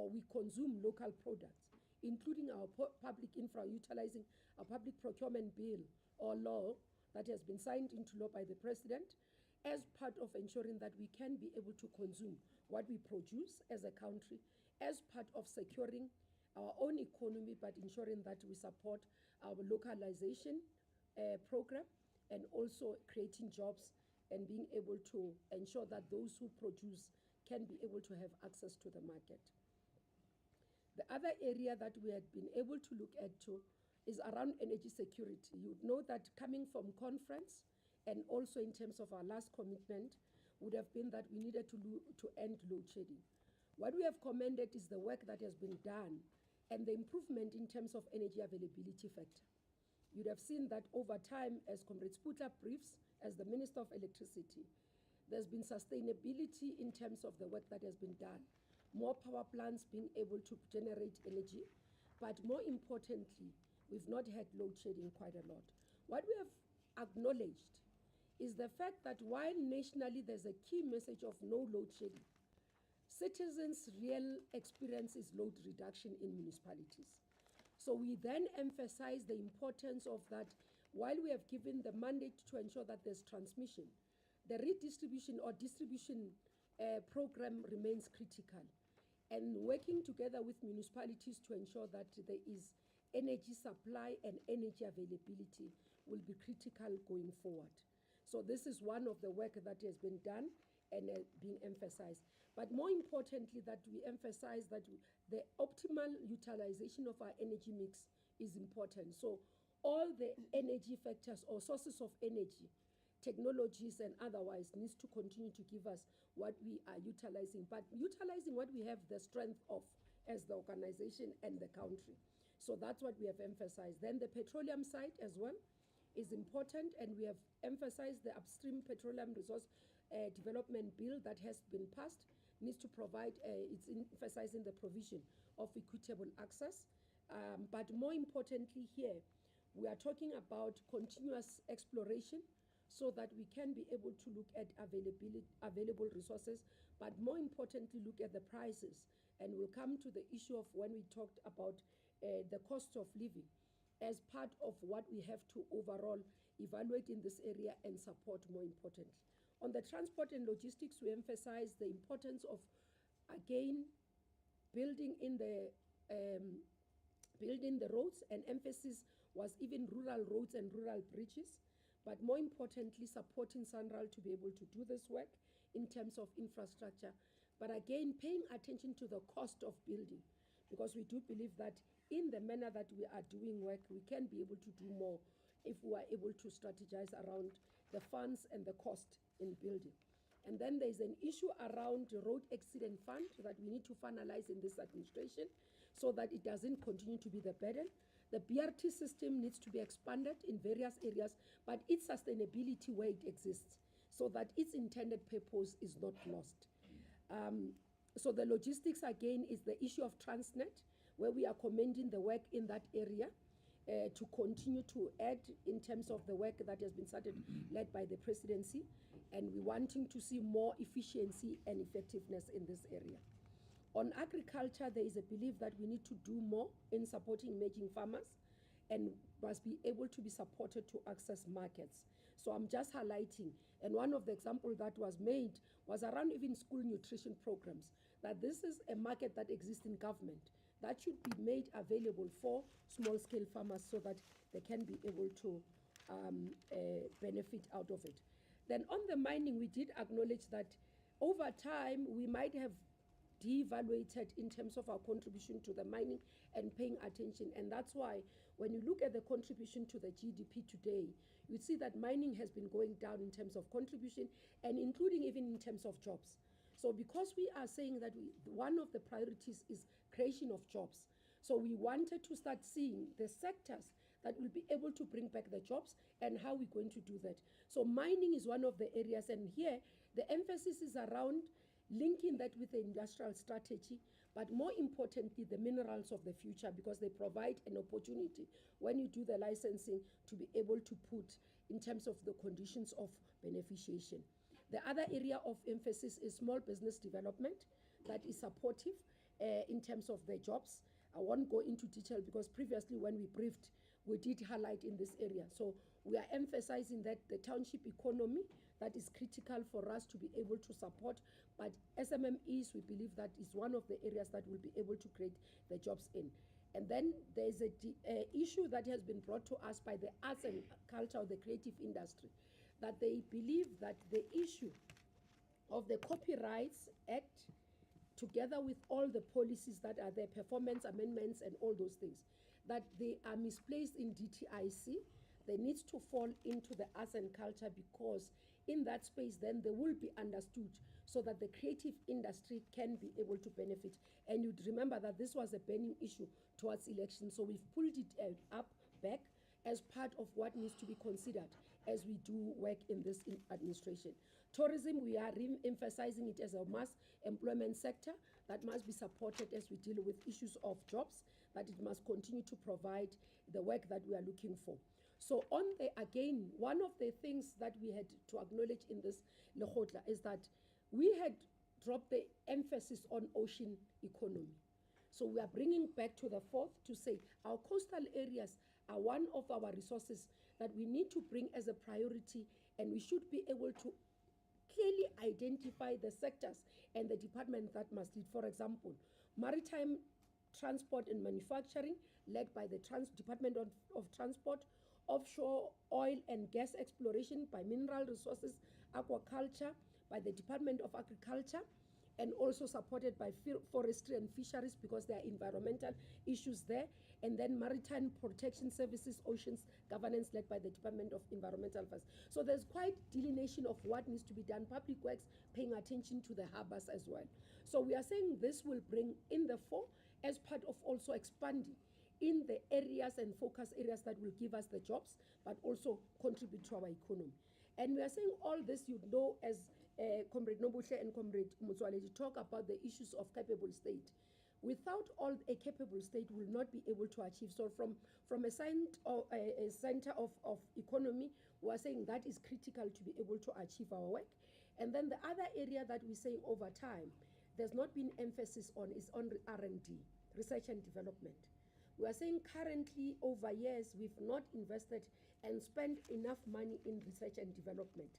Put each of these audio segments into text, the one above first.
or we consume local products, including our public infra, utilizing our public procurement bill or law that has been signed into law by the President, as part of ensuring that we can be able to consume what we produce as a country, as part of securing our own economy, but ensuring that we support our localization program, and also creating jobs and being able to ensure that those who produce can be able to have access to the market. The other area that we had been able to look at too is around energy security. You know that coming from conference and also in terms of our last commitment would have been that we needed to end load shedding. What we have commended is the work that has been done and the improvement in terms of energy availability factor. You'd have seen that over time, as Comrade Sputler briefs, as the Minister of Electricity, there's been sustainability in terms of the work that has been done. More power plants being able to generate energy, but more importantly, we've not had load shedding quite a lot. What we have acknowledged is the fact that while nationally there's a key message of no load shedding, citizens' real experience is load reduction in municipalities. So we then emphasize the importance of that. While we have given the mandate to ensure that there's transmission, the redistribution or distribution program remains critical, and working together with municipalities to ensure that there is energy supply and energy availability will be critical going forward. So this is one of the work that has been done and being emphasized. But more importantly, that we emphasize that the optimal utilization of our energy mix is important. So all the energy factors or sources of energy, technologies and otherwise, needs to continue to give us what we are utilizing, but utilizing what we have the strength of as the organization and the country. So that's what we have emphasized. Then the petroleum side as well is important, and we have emphasized the upstream petroleum resource development bill that has been passed needs to provide, it's emphasizing the provision of equitable access. But more importantly here, we are talking about continuous exploration so that we can be able to look at available resources, but more importantly, look at the prices. And we'll come to the issue of when we talked about the cost of living as part of what we have to overall evaluate in this area and support more importantly. On the transport and logistics, we emphasize the importance of, again, building the roads, and emphasis was even rural roads and rural bridges, but more importantly, supporting SANRAL to be able to do this work in terms of infrastructure. But again, paying attention to the cost of building, because we do believe that in the manner that we are doing work, we can be able to do more if we are able to strategize around the funds and the cost in building. And then there's an issue around the road accident fund that we need to finalize in this administration so that it doesn't continue to be the burden. The BRT system needs to be expanded in various areas, but its sustainability where it exists, so that its intended purpose is not lost. So the logistics, again, is the issue of Transnet, where we are commending the work in that area to continue to add in terms of the work that has been started, led by the presidency, and we're wanting to see more efficiency and effectiveness in this area. On agriculture, there is a belief that we need to do more in supporting emerging farmers and must be able to be supported to access markets. So I'm just highlighting, and one of the examples that was made was around even school nutrition programs, that this is a market that exists in government that should be made available for small-scale farmers so that they can be able to benefit out of it. Then on the mining, we did acknowledge that over time, we might have de-evaluated in terms of our contribution to the mining and paying attention. And that's why when you look at the contribution to the GDP today, you see that mining has been going down in terms of contribution and including even in terms of jobs. So because we are saying that one of the priorities is creation of jobs, so we wanted to start seeing the sectors that will be able to bring back the jobs and how we're going to do that. So mining is one of the areas, and here the emphasis is around linking that with the industrial strategy, but more importantly, the minerals of the future, because they provide an opportunity when you do the licensing to be able to put in terms of the conditions of beneficiation. The other area of emphasis is small business development that is supportive, in terms of the jobs. I won't go into detail because previously when we briefed, we did highlight in this area. So we are emphasizing that the township economy, that is critical for us to be able to support. But SMMEs, we believe that is one of the areas that will be able to create the jobs in. And then there's a issue that has been brought to us by the arts and culture, or the creative industry, that they believe that the issue of the Copyrights Act, together with all the policies that are there, performance amendments and all those things, that they are misplaced in DTIC. They need to fall into the arts and culture, because in that space then they will be understood, so that the creative industry can be able to benefit. And you'd remember that this was a burning issue towards election, so we've pulled it up back as part of what needs to be considered as we do work in this administration. Tourism, we are re-emphasizing it as a mass employment sector that must be supported as we deal with issues of jobs, that it must continue to provide the work that we are looking for. So on the, again, one of the things that we had to acknowledge in this Lekgotla is that we had dropped the emphasis on ocean economy. So we are bringing back to the fourth to say our coastal areas are one of our resources that we need to bring as a priority, and we should be able to clearly identify the sectors and the departments that must lead. For example, maritime transport and manufacturing, led by the Department of Transport; offshore oil and gas exploration by Mineral Resources; aquaculture by the Department of Agriculture, and also supported by forestry and fisheries, because there are environmental issues there; and then maritime protection services, oceans governance, led by the Department of Environmental Affairs. So there's quite delineation of what needs to be done. Public Works paying attention to the harbors as well. So we are saying this will bring in the four as part of also expanding in the areas and focus areas that will give us the jobs, but also contribute to our economy. And we are saying all this, you know, as Comrade Nobuhle and Comrade Motsoaledi talk about the issues of capable state. Without all, a capable state will not be able to achieve. So from a center of economy, we are saying that is critical to be able to achieve our work. And then the other area that we're saying over time, there's not been emphasis on, is on R&D, research and development. We are saying currently, over years, we've not invested and spent enough money in research and development.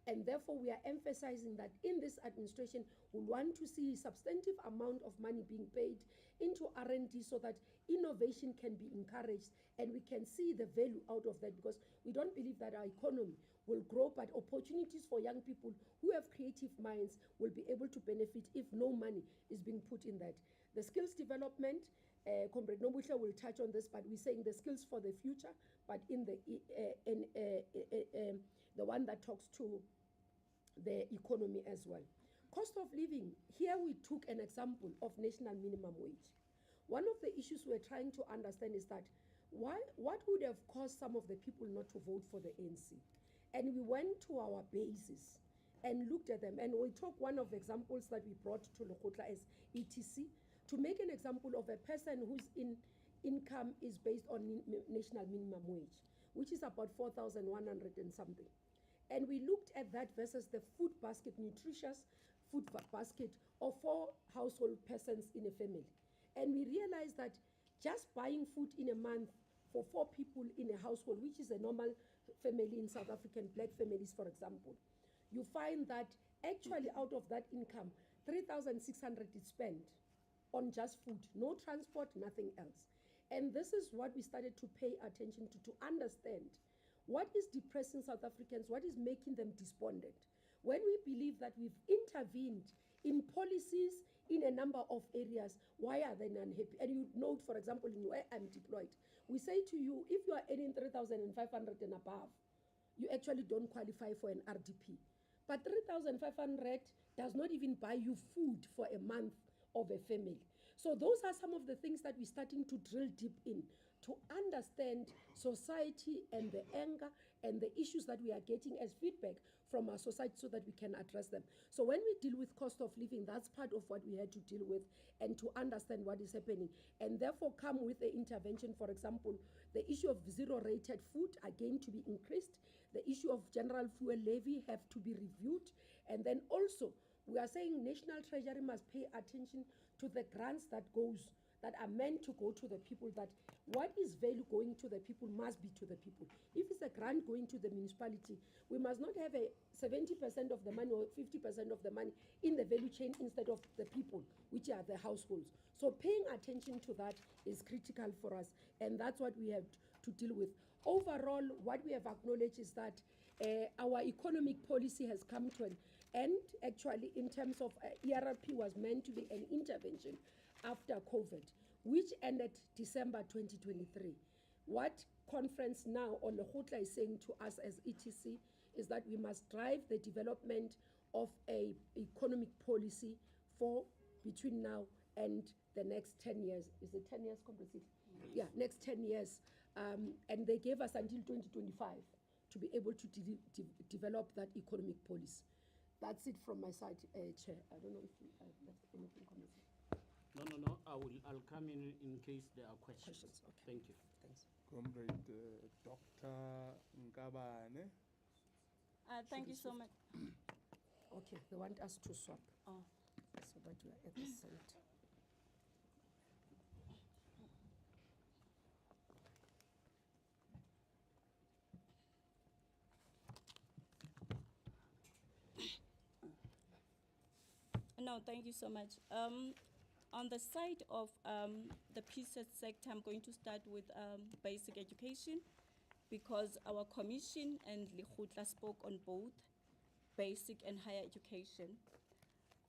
And therefore, we are emphasizing that in this administration, we want to see a substantive amount of money being paid into R&D, so that innovation can be encouraged and we can see the value out of that, because we don't believe that our economy will grow, but opportunities for young people who have creative minds will be able to benefit if no money is being put in that. The skills development, Comrade Nobuhle will touch on this, but we're saying the skills for the future, but in the one that talks to the economy as well. Cost of living, here we took an example of national minimum wage. One of the issues we're trying to understand is that what would have caused some of the people not to vote for the ANC? And we went to our bases and looked at them, and we took one of the examples that we brought to Lekgotla as ETC, to make an example of a person whose income is based on national minimum wage, which is about 4,100 and something. And we looked at that versus the food basket, nutritious food basket of 4 household persons in a family. And we realized that just buying food in a month for 4 people in a household, which is a normal family in South African black families, for example, you find that actually out of that income, 3,600 is spent on just food, no transport, nothing else. And this is what we started to pay attention to understand what is depressing South Africans, what is making them despondent. When we believe that we've intervened in policies in a number of areas, why are they unhappy? And you note, for example, in where I'm deployed, we say to you, if you are earning 3,500 and above, you actually don't qualify for an RDP. But 3,500 does not even buy you food for a month of a family. So those are some of the things that we're starting to drill deep in, to understand society and the anger and the issues that we are getting as feedback from our society, so that we can address them. So when we deal with cost of living, that's part of what we had to deal with, and to understand what is happening, and therefore come with the intervention. For example, the issue of zero-rated food, again, to be increased. The issue of general fuel levy have to be reviewed. And then also, we are saying National Treasury must pay attention to the grants that are meant to go to the people, that what is value going to the people must be to the people. If it's a grant going to the municipality, we must not have a 70% of the money or 50% of the money in the value chain instead of the people, which are the households. So paying attention to that is critical for us, and that's what we have to deal with. Overall, what we have acknowledged is that our economic policy has come to an end. Actually, in terms of ERP was meant to be an intervention after COVID, which ended December 2023. What conference now, or Lekgotla, is saying to us as ETC is that we must drive the development of a economic policy for between now and the next 10 years. Is it 10 years completely? Yeah, next 10 years. And they gave us until 2025 to be able to develop that economic policy. That's it from my side, Chair. I don't know if you have left anything comments. No. I'll come in case there are questions. Okay. Thank you. Thanks. Comrade Dr. Nkabane. Thank you so much. Okay, they want us to swap Oh. so that we are at the center. No, thank you so much. On the side of the PSET sector, I'm going to start with basic education, because our commission and Lekgotla spoke on both basic and higher education.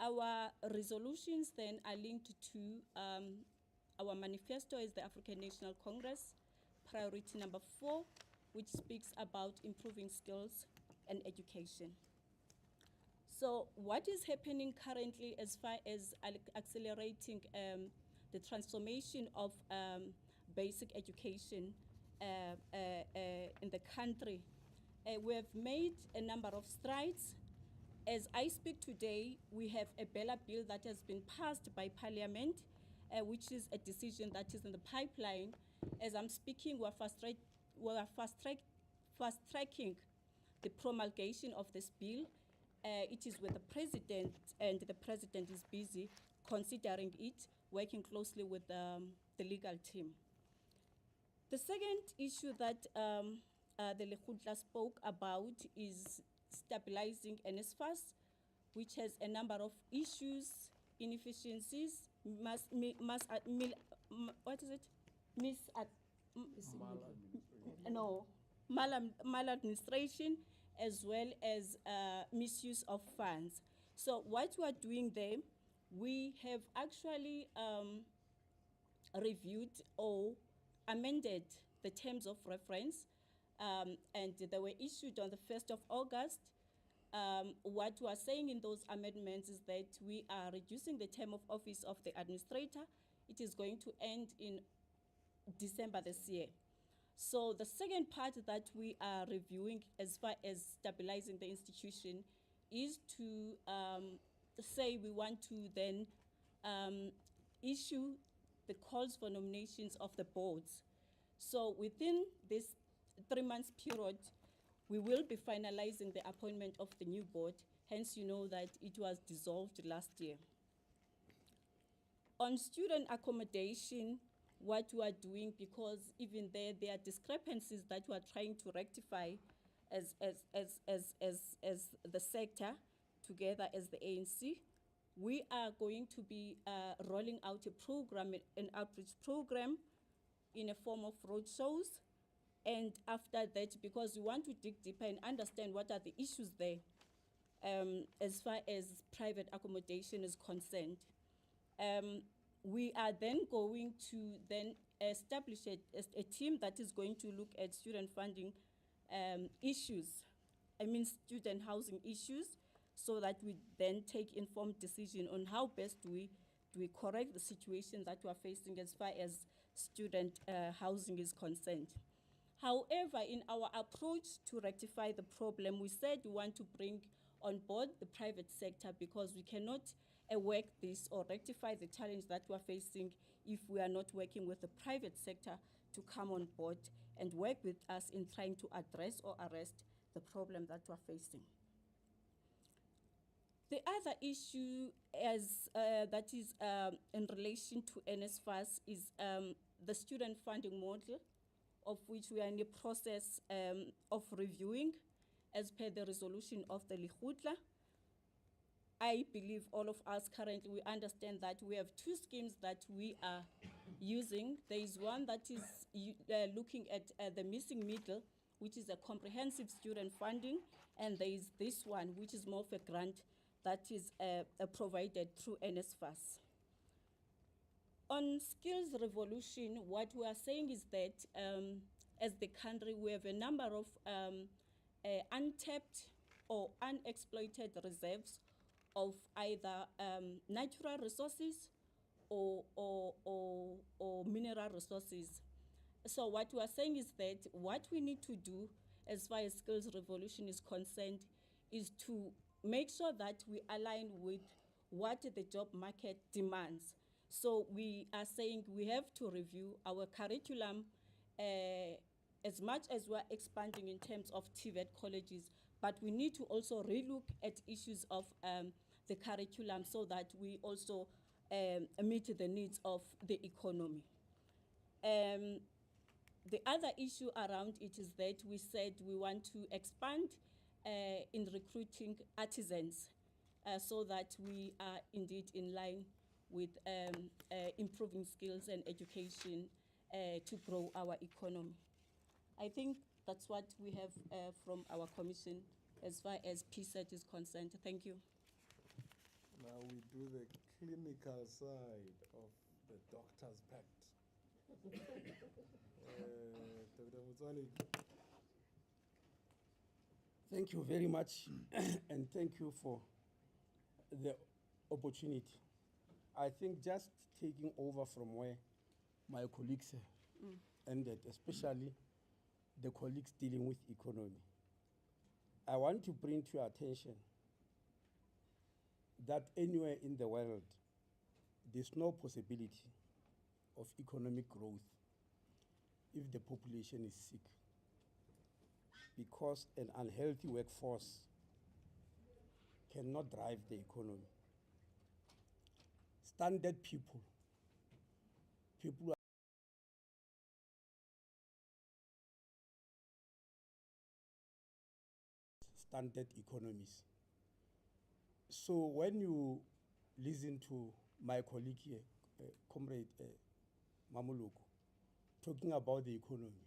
Our resolutions then are linked to our manifesto is the African National Congress, priority number 4, which speaks about improving skills and education. So what is happening currently as far as accelerating the transformation of basic education in the country? We have made a number of strides. As I speak today, we have a Bella bill that has been passed by Parliament, which is a decision that is in the pipeline. As I'm speaking, we're fast-tracking the promulgation of this bill. It is with the President, and the President is busy considering it, working closely with the legal team. The second issue that the Lekgotla spoke about is stabilizing NSFAS, which has a number of issues, inefficiencies, maladministration, as well as misuse of funds. So what we are doing there, we have actually reviewed or amended the terms of reference, and they were issued on the 1st of August. What we are saying in those amendments is that we are reducing the term of office of the administrator. It is going to end in December this year. So the second part that we are reviewing as far as stabilizing the institution is to say we want to then issue the calls for nominations of the boards. So within this 3 months period, we will be finalizing the appointment of the new board. Hence, you know that it was dissolved last year. On student accommodation, what we are doing, because even there are discrepancies that we are trying to rectify as the sector, together as the ANC, we are going to be rolling out a program, an outreach program in a form of roadshows. And after that, because we want to dig deeper and understand what are the issues there as far as private accommodation is concerned. We are then going to then establish a team that is going to look at student funding issues, student housing issues, so that we then take informed decision on how best do we correct the situation that we are facing as far as student housing is concerned. However, in our approach to rectify the problem, we said we want to bring on board the private sector, because we cannot work this or rectify the challenge that we are facing if we are not working with the private sector to come on board and work with us in trying to address or arrest the problem that we are facing. The other issue that is in relation to NSFAS is the student funding model, of which we are in the process of reviewing as per the resolution of the Lekgotla. I believe all of us currently, we understand that we have two schemes that we are using. There is one that is looking at the missing middle, which is a comprehensive student funding, and there is this one, which is more of a grant that is provided through NSFAS. On skills revolution, what we are saying is that as the country, we have a number of untapped or unexploited reserves of either natural resources or mineral resources. So what we are saying is that what we need to do as far as skills revolution is concerned is to make sure that we align with what the job market demands. So we are saying we have to review our curriculum as much as we're expanding in terms of TVET colleges, but we need to also relook at issues of the curriculum so that we also meet the needs of the economy. The other issue around it is that we said we want to expand in recruiting artisans so that we are indeed in line with improving skills and education to grow our economy. I think that's what we have from our commission as far as PSET is concerned. Thank you. Now we do the clinical side of the doctor's pact. Dr. Motsoaledi. Thank you very much, and thank you for the opportunity. I think just taking over from where my colleagues ended, especially the colleagues dealing with economy, I want to bring to your attention that anywhere in the world, there's no possibility of economic growth if the population is sick, because an unhealthy workforce cannot drive the economy. Standard people who are standard economies. So when you listen to my colleague here, Comrade Mmamoloko, talking about the economy,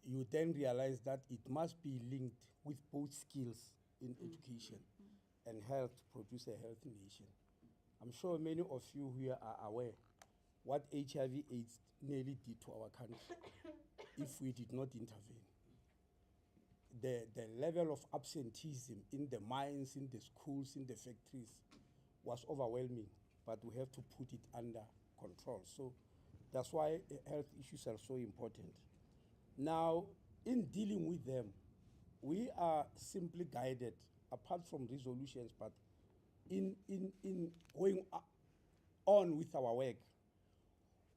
you then realize that it must be linked with both skills in education and health to produce a healthy nation. I'm sure many of you here are aware what HIV/AIDS nearly did to our country if we did not intervene. The level of absenteeism in the mines, in the schools, in the factories was overwhelming, but we have to put it under control. So that's why health issues are so important. Now, in dealing with them, we are simply guided, apart from resolutions, but in going on with our work,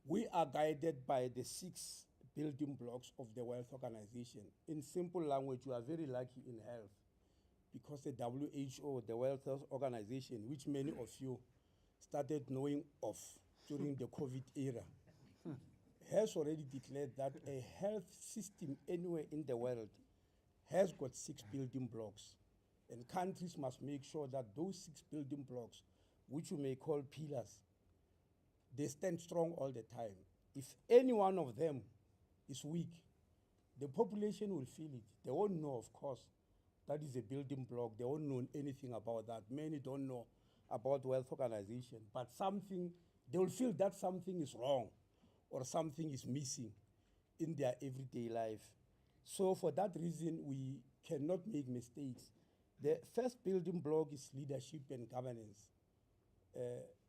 we are guided by the 6 building blocks of the World Organization. In simple language, we are very lucky in health because the WHO, the World Health Organization, which many of you started knowing of during the COVID era, has already declared that a health system anywhere in the world has got 6 building blocks. And countries must make sure that those 6 building blocks, which you may call pillars, they stand strong all the time. If any one of them is weak, the population will feel it. They won't know, of course, that is a building block. They won't know anything about that. Many don't know about World Organization, but something, they will feel that something is wrong or something is missing in their everyday life. So for that reason, we cannot make mistakes. The first building block is leadership and governance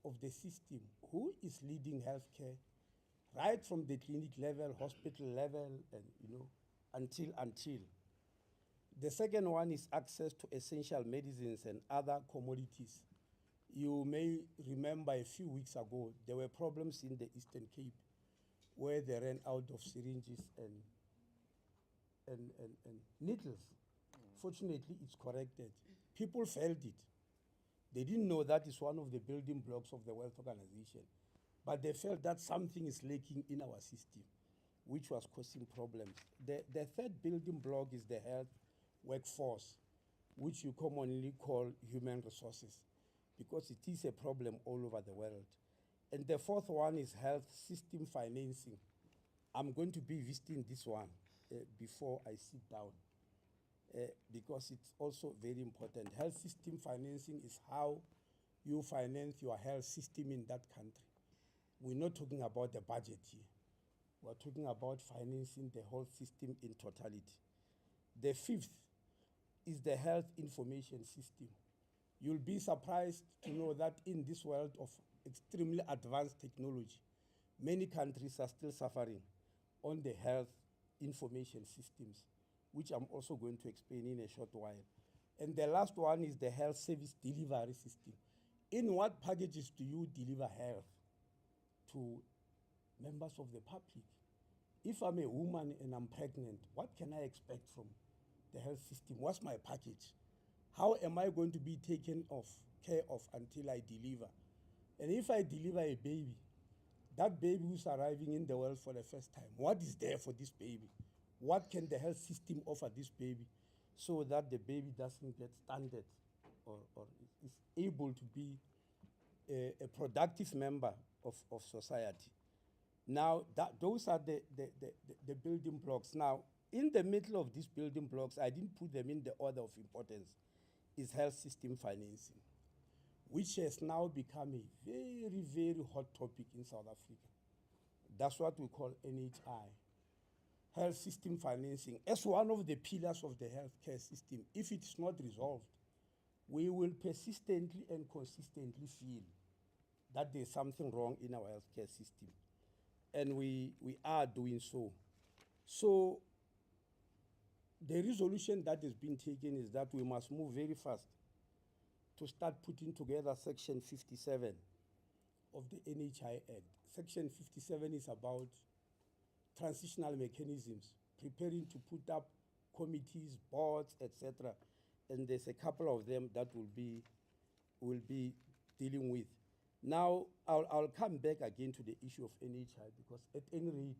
of the system. Who is leading healthcare, right from the clinic level, hospital level, and until. The second one is access to essential medicines and other commodities. You may remember a few weeks ago, there were problems in the Eastern Cape where they ran out of syringes and needles. Fortunately, it's corrected. People felt it. They didn't know that is one of the building blocks of the World Organization, but they felt that something is lacking in our system, which was causing problems. The third building block is the health workforce, which you commonly call human resources, because it is a problem all over the world. And the fourth one is health system financing. I'm going to be visiting this one before I sit down, because it's also very important. Health system financing is how you finance your health system in that country. We're not talking about the budget here. We're talking about financing the whole system in totality. The fifth is the health information system. You'll be surprised to know that in this world of extremely advanced technology, many countries are still suffering on the health information systems, which I'm also going to explain in a short while. And the last one is the health service delivery system. In what packages do you deliver health to members of the public? If I'm a woman and I'm pregnant, what can I expect from the health system? What's my package? How am I going to be taken care of until I deliver? And if I deliver a baby, that baby who's arriving in the world for the first time, what is there for this baby? What can the health system offer this baby so that the baby doesn't get stunted or is able to be a productive member of society? Now, those are the building blocks. Now, in the middle of these building blocks, I didn't put them in the order of importance, is health system financing, which has now become a very, very hot topic in South Africa. That's what we call NHI, health system financing, as one of the pillars of the healthcare system. If it is not resolved, we will persistently and consistently feel that there's something wrong in our healthcare system. And we are doing so. So the resolution that has been taken is that we must move very fast to start putting together Section 57 of the NHI Act. Section 57 is about transitional mechanisms, preparing to put up committees, boards, etc. And there's a couple of them that we'll be dealing with. Now, I'll come back again to the issue of NHI, because at any rate,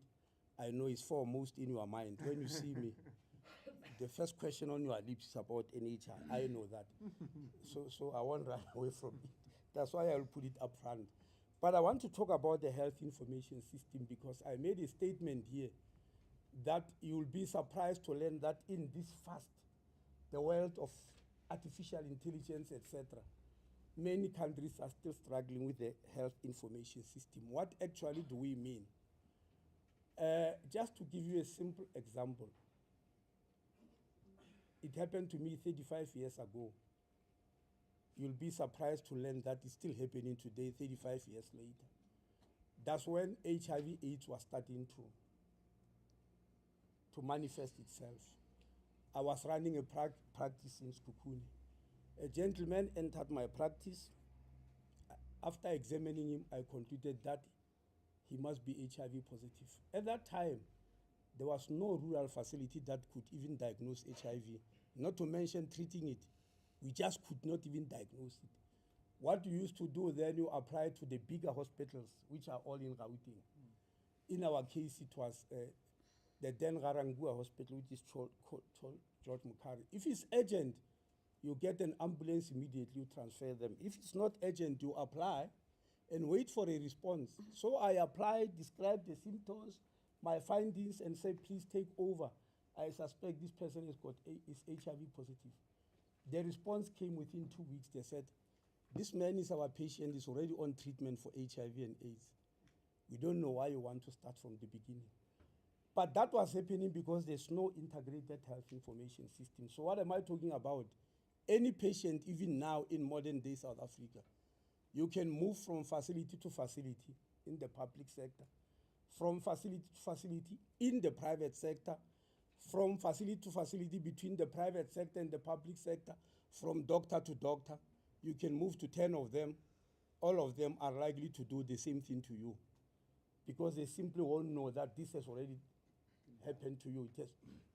I know it's foremost in your mind. When you see me, the first question on your lips is about NHI. I know that. So I won't run away from it. That's why I'll put it up front. But I want to talk about the health information system, because I made a statement here that you'll be surprised to learn that in this the world of artificial intelligence, etc., many countries are still struggling with the health information system. What actually do we mean? Just to give you a simple example, it happened to me 35 years ago. You'll be surprised to learn that it's still happening today, 35 years later. That's when HIV/AIDS was starting to manifest itself. I was running a practice in Skukuni. A gentleman entered my practice. After examining him, I concluded that he must be HIV positive. At that time, there was no rural facility that could even diagnose HIV, not to mention treating it. We just could not even diagnose it. What you used to do then, you apply to the bigger hospitals, which are all in Gauteng. In our case, it was the then Garangua Hospital, which is called George Mukari. If it's urgent, you get an ambulance immediately, you transfer them. If it's not urgent, you apply and wait for a response. So I applied, described the symptoms, my findings, and said, please take over. I suspect this person is HIV positive. The response came within 2 weeks. They said, this man is our patient, is already on treatment for HIV and AIDS. We don't know why you want to start from the beginning. But that was happening because there's no integrated health information system. So what am I talking about? Any patient, even now in modern day South Africa, you can move from facility to facility in the public sector, from facility to facility in the private sector, from facility to facility between the private sector and the public sector, from doctor to doctor. You can move to 10 of them. All of them are likely to do the same thing to you, because they simply won't know that this has already happened to you.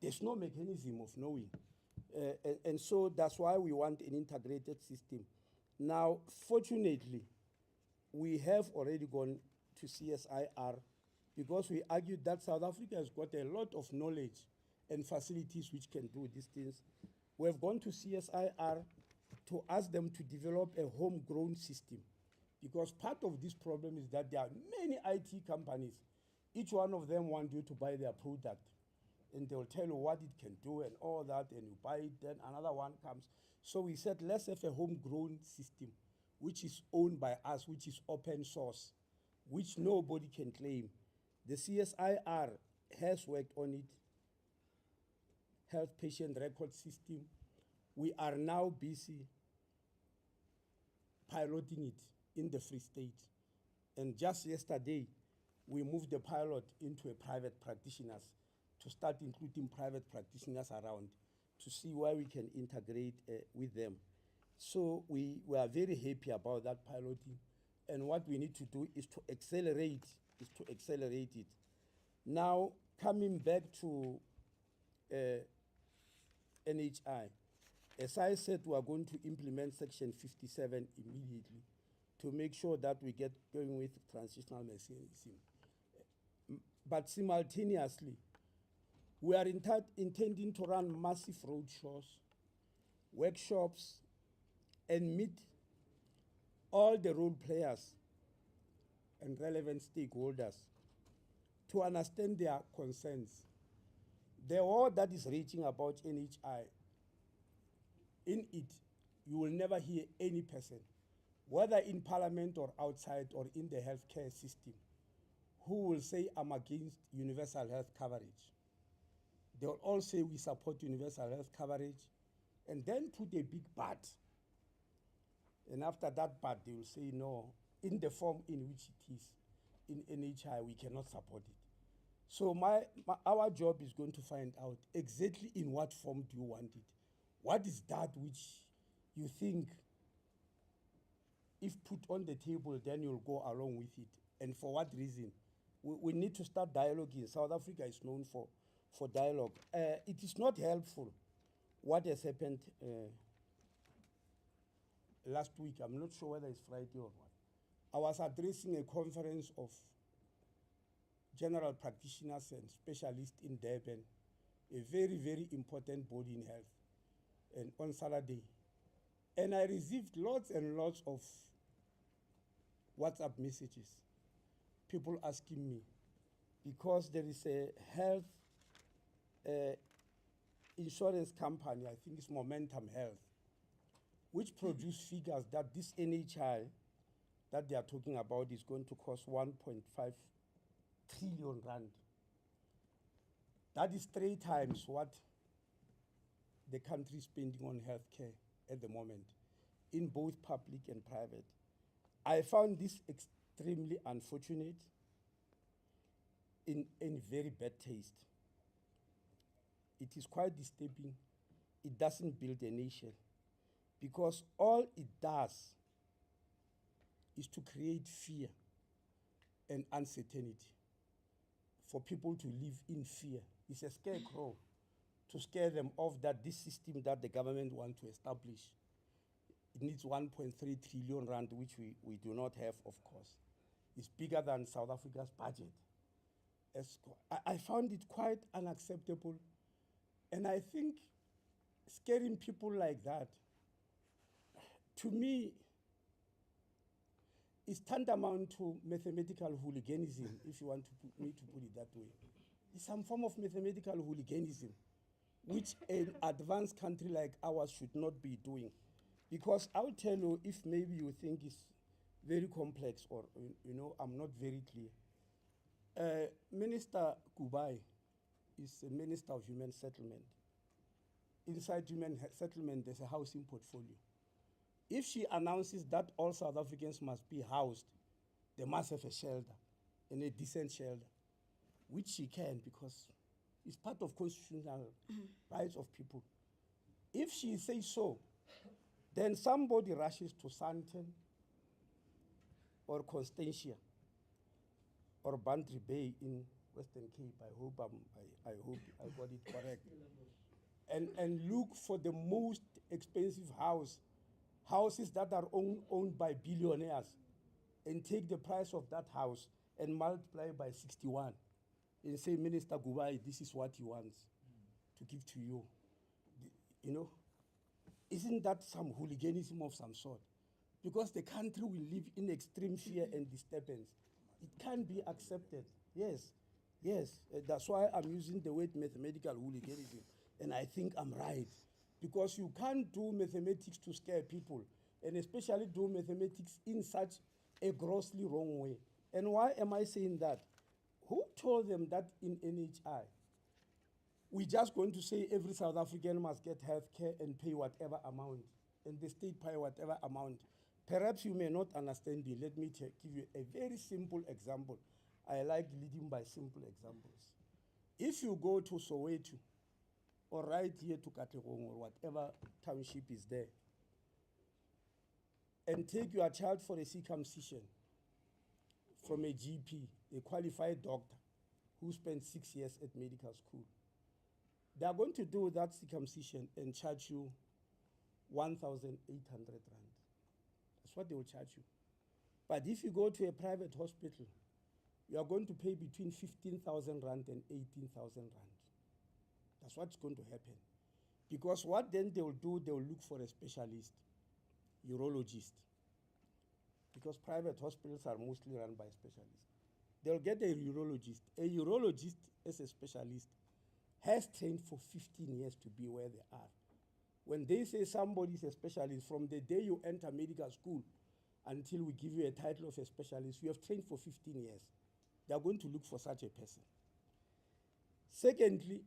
There's no mechanism of knowing. And so that's why we want an integrated system. Now, fortunately, we have already gone to CSIR because we argued that South Africa has got a lot of knowledge and facilities which can do these things. We have gone to CSIR to ask them to develop a homegrown system, because part of this problem is that there are many IT companies. Each one of them want you to buy their product, and they'll tell you what it can do and all that, and you buy it, then another one comes. So we said, let's have a homegrown system, which is owned by us, which is open source, which nobody can claim. The CSIR has worked on it, health patient record system. We are now busy piloting it in the Free State. And just yesterday, we moved the pilot into a private practitioners to start including private practitioners around to see where we can integrate with them. So we are very happy about that piloting. And what we need to do is to accelerate it. Now, coming back to NHI, as I said, we are going to implement Section 57 immediately to make sure that we get going with transitional mechanism. But simultaneously, we are intending to run massive roadshows, workshops, and meet all the role players and relevant stakeholders to understand their concerns. The war that is raging about NHI, in it, you will never hear any person, whether in parliament or outside or in the healthcare system, who will say, I'm against universal health coverage. They will all say we support universal health coverage, and then put a big but. And after that but, they will say no, in the form in which it is, in NHI, we cannot support it. So our job is going to find out exactly in what form do you want it. What is that which you think, if put on the table, then you'll go along with it? And for what reason? We need to start dialoguing. South Africa is known for dialogue. It is not helpful what has happened last week. I'm not sure whether it's Friday or what. I was addressing a conference of general practitioners and specialists in Durban, a very, very important body in health, and on Saturday. And I received lots and lots of WhatsApp messages, people asking me, because there is a health insurance company, I think it's Momentum Health, which produce figures that this NHI that they are talking about is going to cost 1.5 trillion rand. That is 3 times what the country is spending on healthcare at the moment, in both public and private. I found this extremely unfortunate, in very bad taste. It is quite disturbing. It doesn't build a nation, because all it does is to create fear and uncertainty for people to live in fear. It's a scarecrow to scare them off that this system that the government wants to establish, it needs 1.3 trillion rand, which we do not have, of course. It's bigger than South Africa's budget. I found it quite unacceptable. And I think scaring people like that, to me, is tantamount to mathematical hooliganism, if you want me to put it that way. It's some form of mathematical hooliganism, which an advanced country like ours should not be doing. Because I'll tell you, if maybe you think it's very complex or, I'm not very clear. Minister Kubayi is a Minister of Human Settlement. Inside human settlement, there's a housing portfolio. If she announces that all South Africans must be housed, they must have a shelter, and a decent shelter, which she can, because it's part of constitutional rights of people. If she says so, then somebody rushes to Sandton or Constantia or Bantry Bay in Western Cape. I hope I got it correct. And look for the most expensive houses that are owned by billionaires and take the price of that house and multiply by 61 and say, Minister Kubayi, this is what he wants to give to you. You know, isn't that some hooliganism of some sort? Because the country will live in extreme fear and disturbance. It can't be accepted. Yes, yes. That's why I'm using the word mathematical hooliganism. And I think I'm right. Because you can't do mathematics to scare people, and especially do mathematics in such a grossly wrong way. And why am I saying that? Who told them that in NHI? We're just going to say every South African must get health care and pay whatever amount, and the state pay whatever amount. Perhaps you may not understand me. Let me give you a very simple example. I like leading by simple examples. If you go to Soweto, or right here to Katlehong, or whatever township is there, and take your child for a circumcision from a GP, a qualified doctor who spent 6 years at medical school, they are going to do that circumcision and charge you 1,800 rand. That's what they will charge you. But if you go to a private hospital, you are going to pay between 15,000 rand and 18,000 rand. That's what's going to happen. Because what then they will do, they will look for a specialist, urologist. Because private hospitals are mostly run by specialists. They'll get a urologist. A urologist as a specialist has trained for 15 years to be where they are. When they say somebody is a specialist, from the day you enter medical school until we give you a title of a specialist, you have trained for 15 years. They are going to look for such a person. Secondly,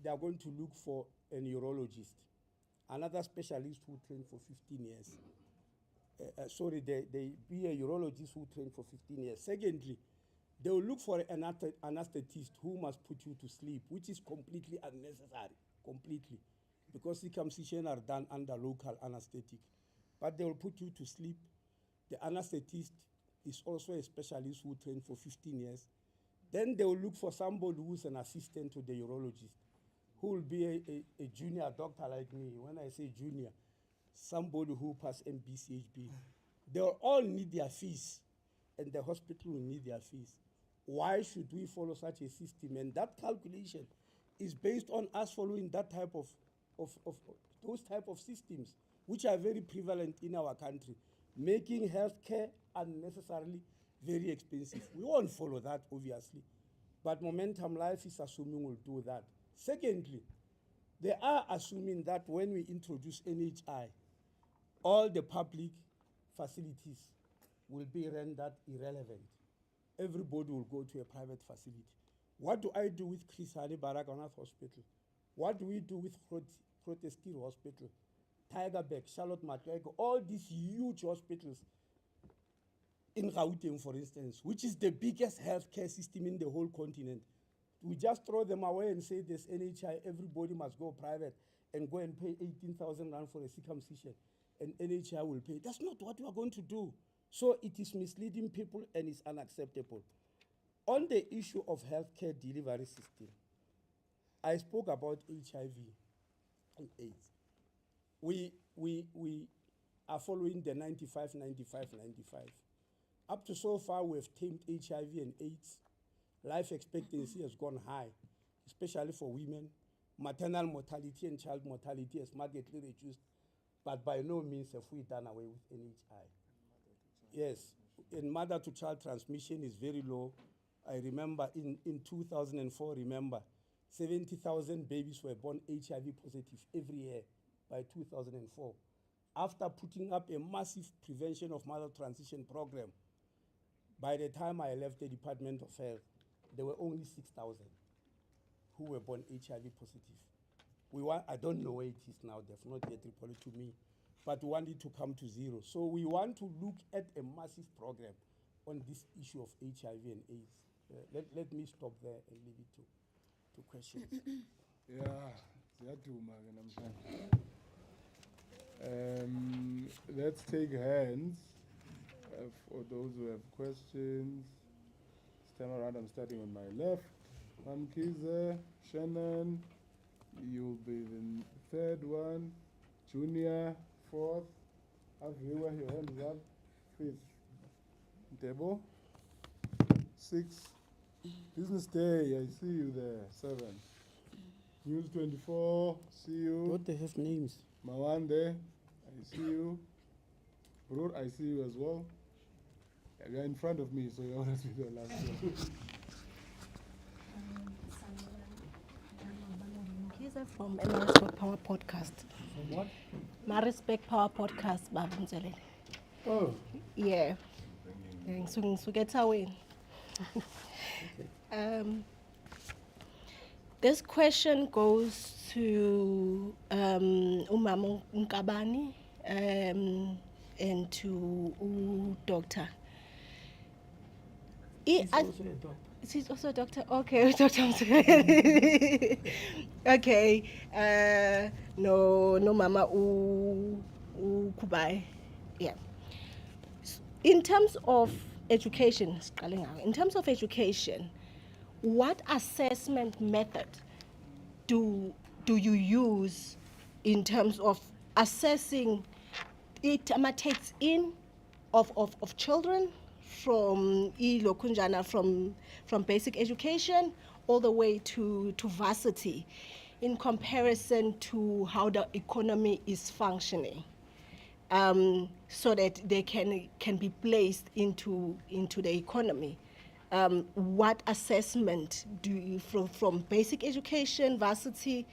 they are going to look for a neurologist, another specialist who trained for 15 years. They be a urologist who trained for 15 years. Secondly, they will look for an anesthetist who must put you to sleep, which is completely unnecessary, completely. Because circumcision are done under local anesthetic. But they will put you to sleep. The anesthetist is also a specialist who trained for 15 years. Then they will look for somebody who's an assistant to the urologist, who will be a junior doctor like me. When I say junior, somebody who passed MBCHB. They will all need their fees, and the hospital will need their fees. Why should we follow such a system? And that calculation is based on us following that type of those type of systems, which are very prevalent in our country, making healthcare unnecessarily very expensive. We won't follow that, obviously. But Momentum Life is assuming we'll do that. Secondly, they are assuming that when we introduce NHI, all the public facilities will be rendered irrelevant. Everybody will go to a private facility. What do I do with Chris Hani Baragwanath Hospital? What do we do with Protestir Hospital, Tigerberg, Charlotte Maxeke, all these huge hospitals in Gauteng, for instance, which is the biggest healthcare system in the whole continent? We just throw them away and say there's NHI, everybody must go private and go and pay 18,000 rand for a circumcision, and NHI will pay. That's not what we are going to do. So it is misleading people and it's unacceptable. On the issue of healthcare delivery system, I spoke about HIV and AIDS. We are following the 95, 95, 95. Up to so far, we have tamed HIV and AIDS. Life expectancy has gone high, especially for women. Maternal mortality and child mortality has markedly reduced, but by no means have we done away with NHI. Yes, and mother-to-child transmission is very low. I remember in 2004, 70,000 babies were born HIV positive every year by 2004. After putting up a massive prevention of mother transition program, by the time I left the Department of Health, there were only 6,000 who were born HIV positive. I don't know where it is now, they've not yet reported to me, but we want it to come to zero. So we want to look at a massive program on this issue of HIV and AIDS. Let me stop there and leave it to questions. Let's take hands for those who have questions. This time around, I'm starting on my left. Mamkiza, Shannon, you'll be the third one. Junior, fourth. Aviwa, your hand is up. 5th. Debo. 6. Business Day, I see you there. 7. News 24, see you. Don't they have names? Mawande, I see you. Bror, I see you as well. Yeah, you are in front of me, so you always be the last one. From Respect Power Podcast. From what? My Respect Power Podcast, Baba Motsoaledi. Oh. Yeah. So get away. This question goes to Mmamoloko Kubayi and to Doctor. He's also a doctor. She's also a doctor. Okay, Doctor. Okay. No, Mama Kubayi. Yeah. In terms of education, what assessment method do you use in terms of assessing it takes in of children from from basic education all the way to varsity in comparison to how the economy is functioning, so that they can be placed into the economy? What assessment do you from basic education, varsity,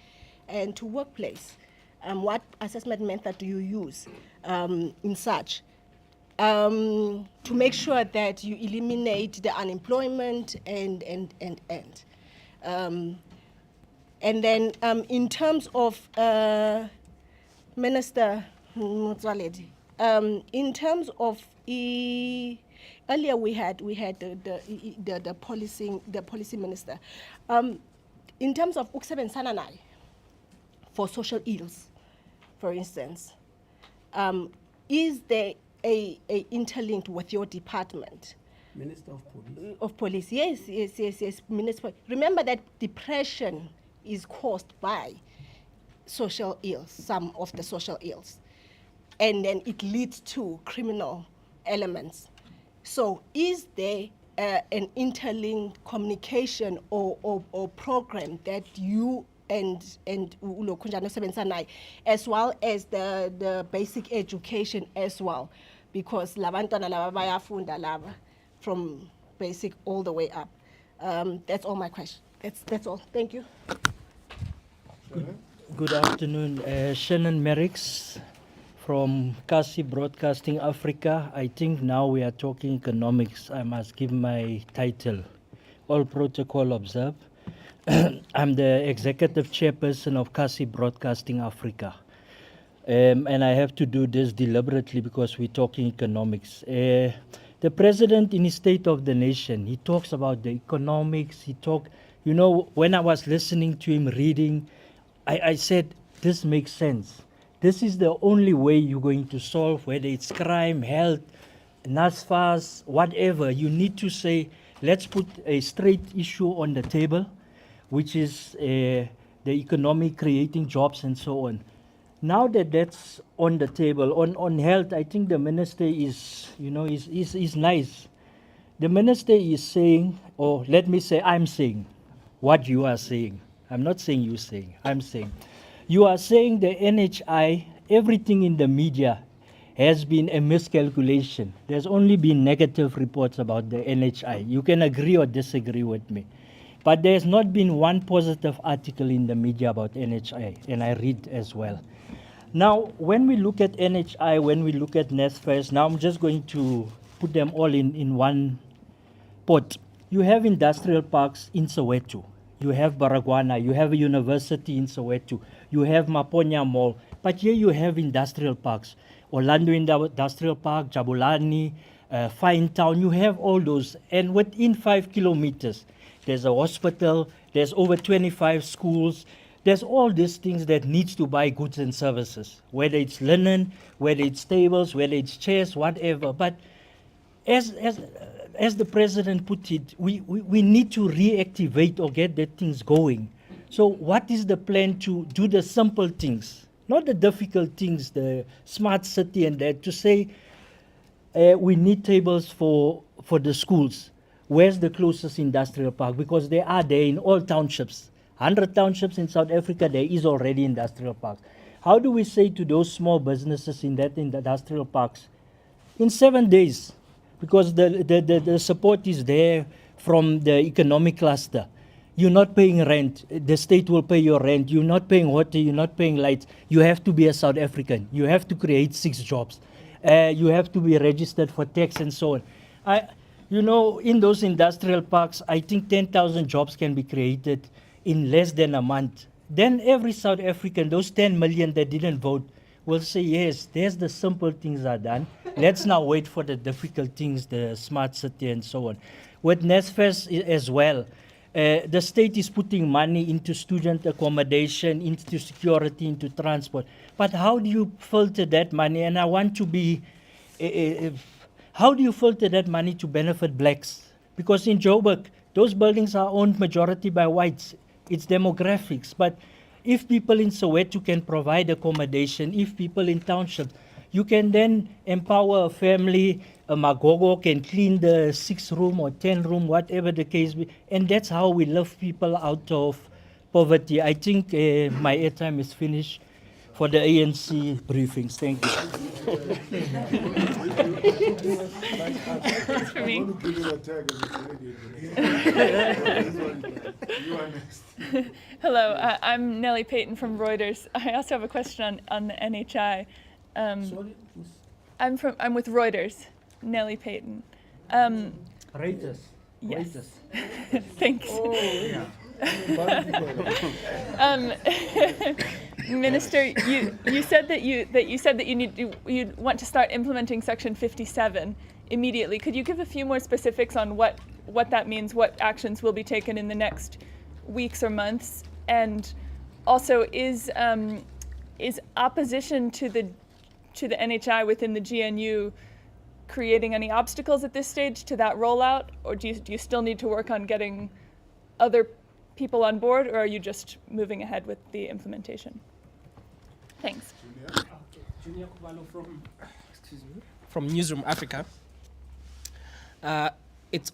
and to workplace? What assessment method do you use in such to make sure that you eliminate the unemployment and then in terms of Minister Motsoaledi, in terms of earlier we had the policy minister, in terms of ukusebenzisana naye for social ills, for instance, is there a interlinked with your department? Minister of Police. Of police, yes. Minister. Remember that depression is caused by social ills, some of the social ills, and then it leads to criminal elements. So is there an interlinked communication or program that you and Ulokunjana Sebensanai, as well as the basic education as well, because labantwana laba bayafunda laba from basic all the way up. That's all my question. That's all. Thank you. Good afternoon, Shannon Merricks from Cde Broadcasting Africa. I think now we are talking economics. I must give my title. All protocol observed. I'm the executive chairperson of Cde Broadcasting Africa. And I have to do this deliberately because we're talking economics. The president in his State of the Nation, he talks about the economics. When I was listening to him reading, I said, this makes sense. This is the only way you're going to solve, whether it's crime, health, NASFAS, whatever. You need to say, let's put a straight issue on the table, which is the economy creating jobs and so on. Now that that's on the table, on health, I think the minister is nice. The minister is saying, or let me say, I'm saying what you are saying. I'm not saying you saying, I'm saying. You are saying the NHI, everything in the media has been a miscalculation. There's only been negative reports about the NHI. You can agree or disagree with me. But there's not been one positive article in the media about NHI, and I read as well. Now, when we look at NHI, when we look at NASFAS, now I'm just going to put them all in one pot. You have industrial parks in Soweto. You have Baragwana. You have a university in Soweto. You have Maponya Mall. But here you have industrial parks. Orlando Industrial Park, Jabulani, Fine Town. You have all those. And within 5 kilometers, there's a hospital. There's over 25 schools. There's all these things that needs to buy goods and services, whether it's linen, whether it's tables, whether it's chairs, whatever. But as the president put it, we need to reactivate or get the things going. So what is the plan to do the simple things? not the difficult things, the smart city and that, to say we need tables for the schools. Where's the closest industrial park? Because they are there in all townships. 100 townships in South Africa, there is already industrial parks. How do we say to those small businesses in that industrial parks, in 7 days, because the support is there from the economic cluster. You're not paying rent, the state will pay your rent. You're not paying water, you're not paying lights. You have to be a South African. You have to create 6 jobs. You have to be registered for tax and so on. You know, in those industrial parks, I think 10,000 jobs can be created in less than a month. Then every South African, those 10 million that didn't vote, will say, yes, there's the simple things are done. Let's now wait for the difficult things, the smart city and so on. With NSFAS as well, the state is putting money into student accommodation, into security, into transport. But how do you filter that money? And I want to be, how do you filter that money to benefit blacks? Because in Joburg, those buildings are owned majority by whites. It's demographics. But if people in Soweto can provide accommodation, if people in townships, you can then empower a family. A Magogo can clean the 6-room or 10-room, whatever the case be. And that's how we lift people out of poverty. I think my airtime is finished for the ANC briefings. Thank you. I want to give you a tag as a You are next. Hello, I'm Nellie Payton from Reuters. I also have a question on the NHI. Sorry? I'm with Reuters, Nellie Payton. Reuters. Yes. Reuters. Thanks. Oh, yeah. Minister, you said that you want to start implementing Section 57 immediately. Could you give a few more specifics on what that means, what actions will be taken in the next weeks or months, and also is opposition to the NHI within the GNU creating any obstacles at this stage to that rollout, or do you still need to work on getting other people on board, or are you just moving ahead with the implementation? Thanks. Junior Kubalo from Newsroom Africa.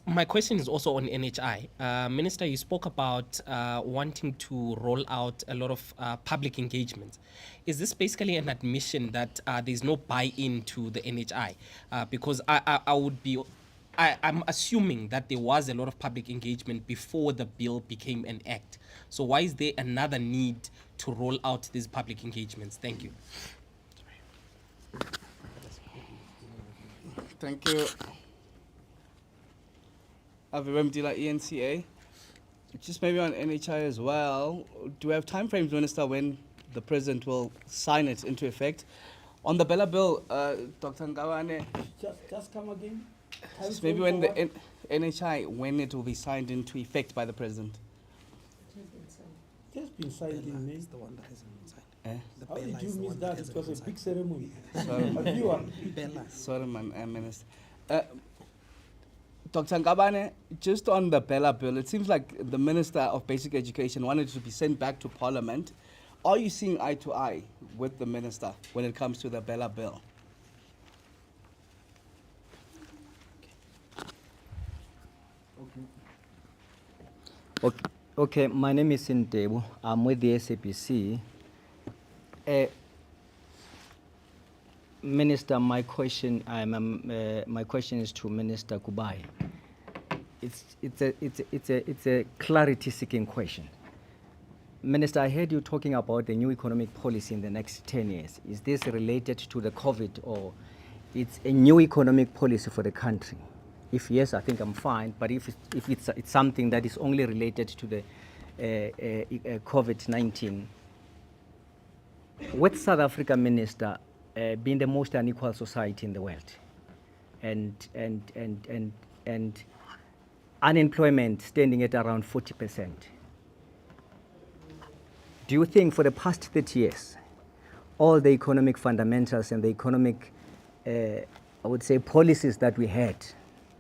My question is also on NHI. Minister, you spoke about wanting to roll out a lot of public engagement. Is this basically an admission that there's no buy-in to the NHI? Because I'm assuming that there was a lot of public engagement before the bill became an act. So why is there another need to roll out these public engagements? Thank you. Thank you. Avivamdila ENCA. Just maybe on NHI as well. Do we have time frames, Minister, when the President will sign it into effect? On the Bella Bill, Dr. Nkabane, Just come again. just maybe when the NHI, when it will be signed into effect by the President? It has been signed in May. The one that hasn't been signed. Eh? The How Bella did is you the miss one that? It hasn't was been a big signed. ceremony. Sorry, But you are. Bella. sorry, Minister. Dr. Nkabane, just on the Bella Bill, it seems like the Minister of Basic Education wanted to be sent back to Parliament. Are you seeing eye to eye with the Minister when it comes to the Bella Bill? Okay, my name is Ndebo. I'm with the SAPC. Minister, my question is to Minister Kubayi. It's a clarity-seeking question. Minister, I heard you talking about the new economic policy in the next 10 years. Is this related to the COVID, or it's a new economic policy for the country? If yes, I think I'm fine. But if it's something that is only related to the COVID-19, with South Africa, Minister, being the most unequal society in the world, and unemployment standing at around 40%. Do you think for the past 30 years, all the economic fundamentals and the economic, I would say, policies that we had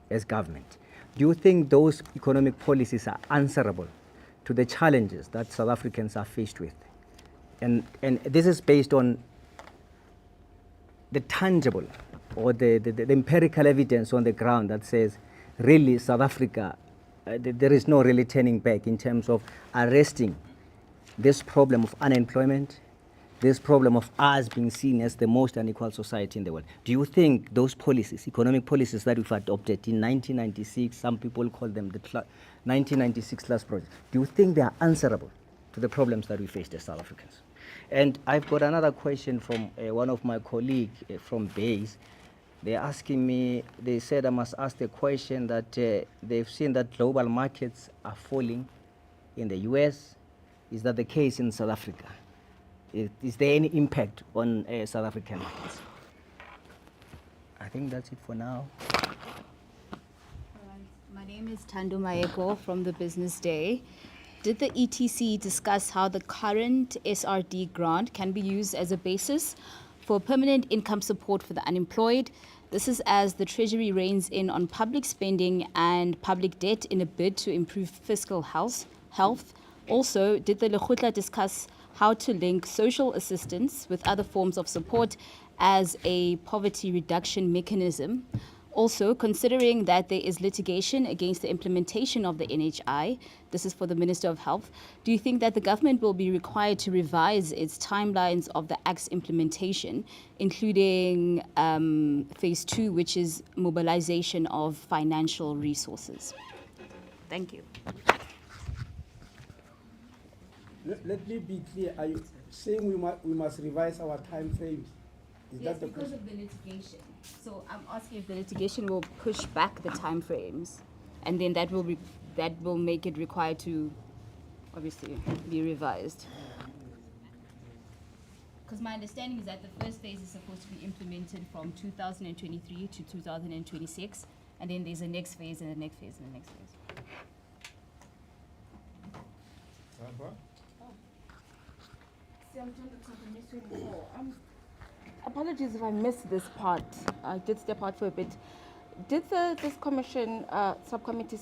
as government, do you think those economic policies are answerable to the challenges that South Africans are faced with? And this is based on the tangible or the empirical evidence on the ground that says really South Africa, there is no really turning back in terms of arresting this problem of unemployment, this problem of us being seen as the most unequal society in the world. Do you think those policies, economic policies that we've adopted in 1996, some people call them the 1996 class project, do you think they are answerable to the problems that we faced as South Africans? And I've got another question from one of my colleagues from BASE. They're asking me, they said I must ask the question that they've seen that global markets are falling in the US. Is that the case in South Africa? Is there any impact on South African markets? I think that's it for now. My name is Thando Maeko from the Business Day. Did the ETC discuss how the current SRD grant can be used as a basis for permanent income support for the unemployed? This is as the Treasury reins in on public spending and public debt in a bid to improve fiscal health. Also, did the Lekgotla discuss how to link social assistance with other forms of support as a poverty reduction mechanism? Also, considering that there is litigation against the implementation of the NHI, this is for the Minister of Health, do you think that the government will be required to revise its timelines of the Act's implementation, including phase 2, which is mobilization of financial resources? Thank you. Let me be clear. Are you saying we must revise our time frames? Is Yes, that the because question? of the litigation. So I'm asking if the litigation will push back the timeframes, and then that will make it required to, obviously, be revised. Because my understanding is that the first phase is supposed to be implemented from 2023 to 2026, and then there's a next phase and the next phase and the next phase. Apologies if I missed this part. I did step out for a bit. Did this commission subcommittee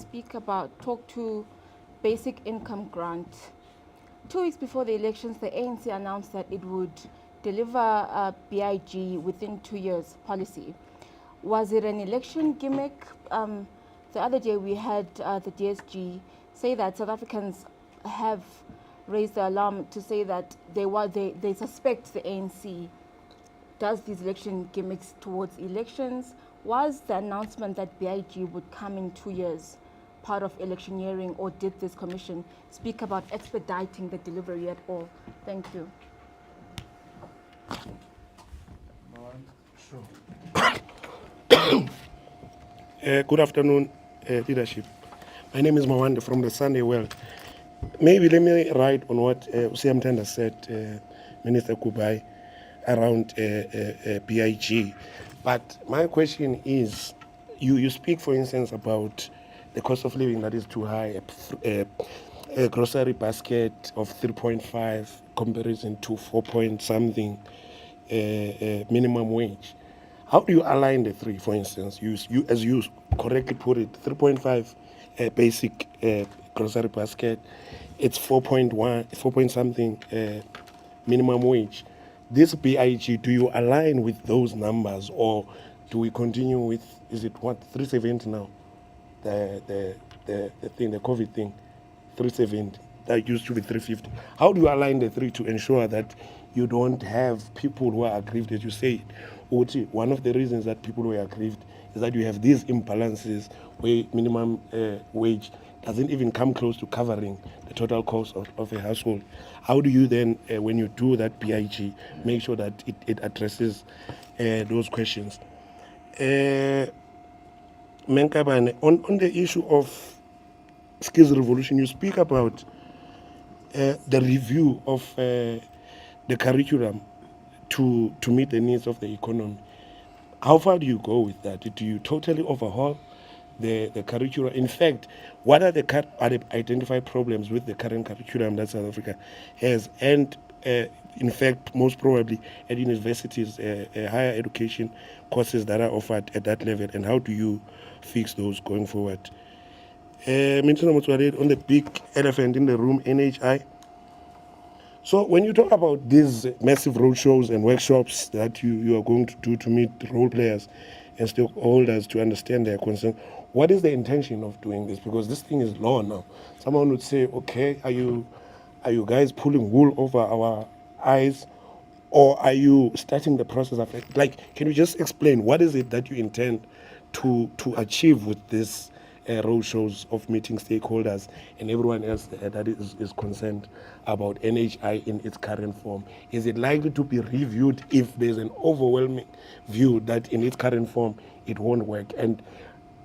talk to basic income grant? 2 weeks before the elections, the ANC announced that it would deliver a BIG within 2 years policy. Was it an election gimmick? The other day we had the DSG say that South Africans have raised the alarm to say that they suspect the ANC does these election gimmicks towards elections. Was the announcement that BIG would come in 2 years part of electioneering, or did this commission speak about expediting the delivery at all? Thank you. Good afternoon, leadership. My name is Mawande from the Sunday World. Maybe let me write on what Usiam Tender said, Minister Kubayi, around BIG. But my question is, you speak, for instance, about the cost of living that is too high, a grocery basket of 3.5 comparison to 4 point something minimum wage. How do you align the three, for instance? You as you correctly put it, 3.5 basic grocery basket, it's 4.1, 4 point something minimum wage. This BIG, do you align with those numbers, or do we continue with, is it what, 370 now? The thing, the COVID thing, 370. That used to be 350. How do you align the three to ensure that you don't have people who are aggrieved, as you say? One of the reasons that people were aggrieved is that you have these imbalances where minimum wage doesn't even come close to covering the total cost of a household. How do you then, when you do that BIG, make sure that it addresses those questions? Nkabane, on the issue of skills revolution, you speak about the review of the curriculum to meet the needs of the economy. How far do you go with that? Do you totally overhaul the curriculum? In fact, what are the identified problems with the current curriculum that South Africa has? And in fact, most probably at universities, higher education courses that are offered at that level, and how do you fix those going forward? Minister Motsoaledi, on the big elephant in the room, NHI, So when you talk about these massive roadshows and workshops that you are going to do to meet role players and stakeholders to understand their concern, what is the intention of doing this? Because this thing is law now. Someone would say, okay, are you guys pulling wool over our eyes, or are you starting the process of it? Like, can you just explain what is it that you intend to achieve with this roadshows of meeting stakeholders and everyone else that is concerned about NHI in its current form? Is it likely to be reviewed if there's an overwhelming view that in its current form it won't work? And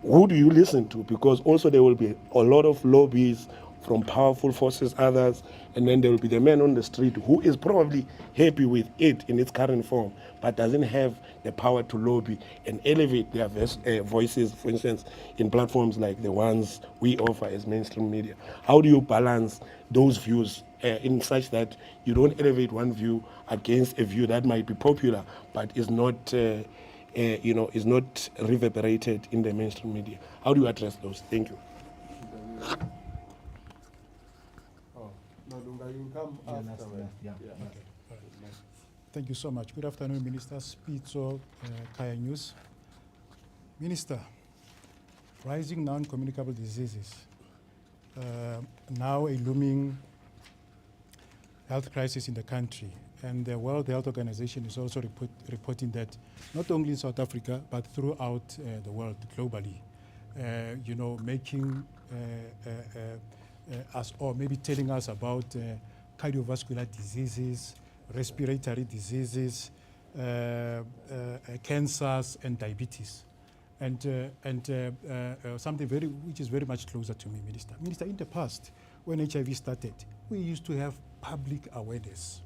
who do you listen to? Because also there will be a lot of lobbies from powerful forces, others, and then there will be the man on the street who is probably happy with it in its current form, but doesn't have the power to lobby and elevate their voices, for instance, in platforms like the ones we offer as mainstream media. How do you balance those views in such that you don't elevate one view against a view that might be popular, but is not is not reverberated in the mainstream media? How do you address those? Thank you. You come afterwards. Thank you so much. Good afternoon, Minister. Spitzo, Kaya News. Minister, rising non-communicable diseases, now a looming health crisis in the country. And the World Health Organization is also reporting that not only in South Africa, but throughout the world, globally, making us, or maybe telling us about cardiovascular diseases, respiratory diseases, cancers, and diabetes. And something which is very much closer to me, Minister. Minister, in the past, when HIV started, we used to have public awareness.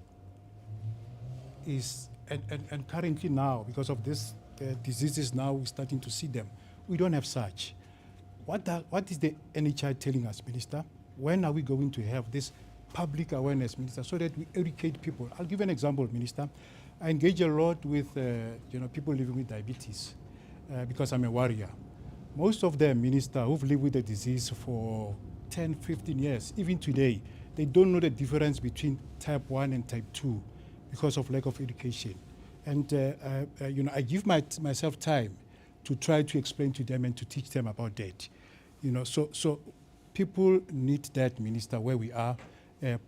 And currently now, because of this diseases now, we're starting to see them. We don't have such. What is the NHI telling us, Minister? When are we going to have this public awareness, Minister, so that we educate people? I'll give an example, Minister. I engage a lot with people living with diabetes because I'm a warrior. Most of them, Minister, who've lived with the disease for 10, 15 years, even today, they don't know the difference between type 1 and type 2 because of lack of education. And I give myself time to try to explain to them and to teach them about that. So people need that, Minister, where we are,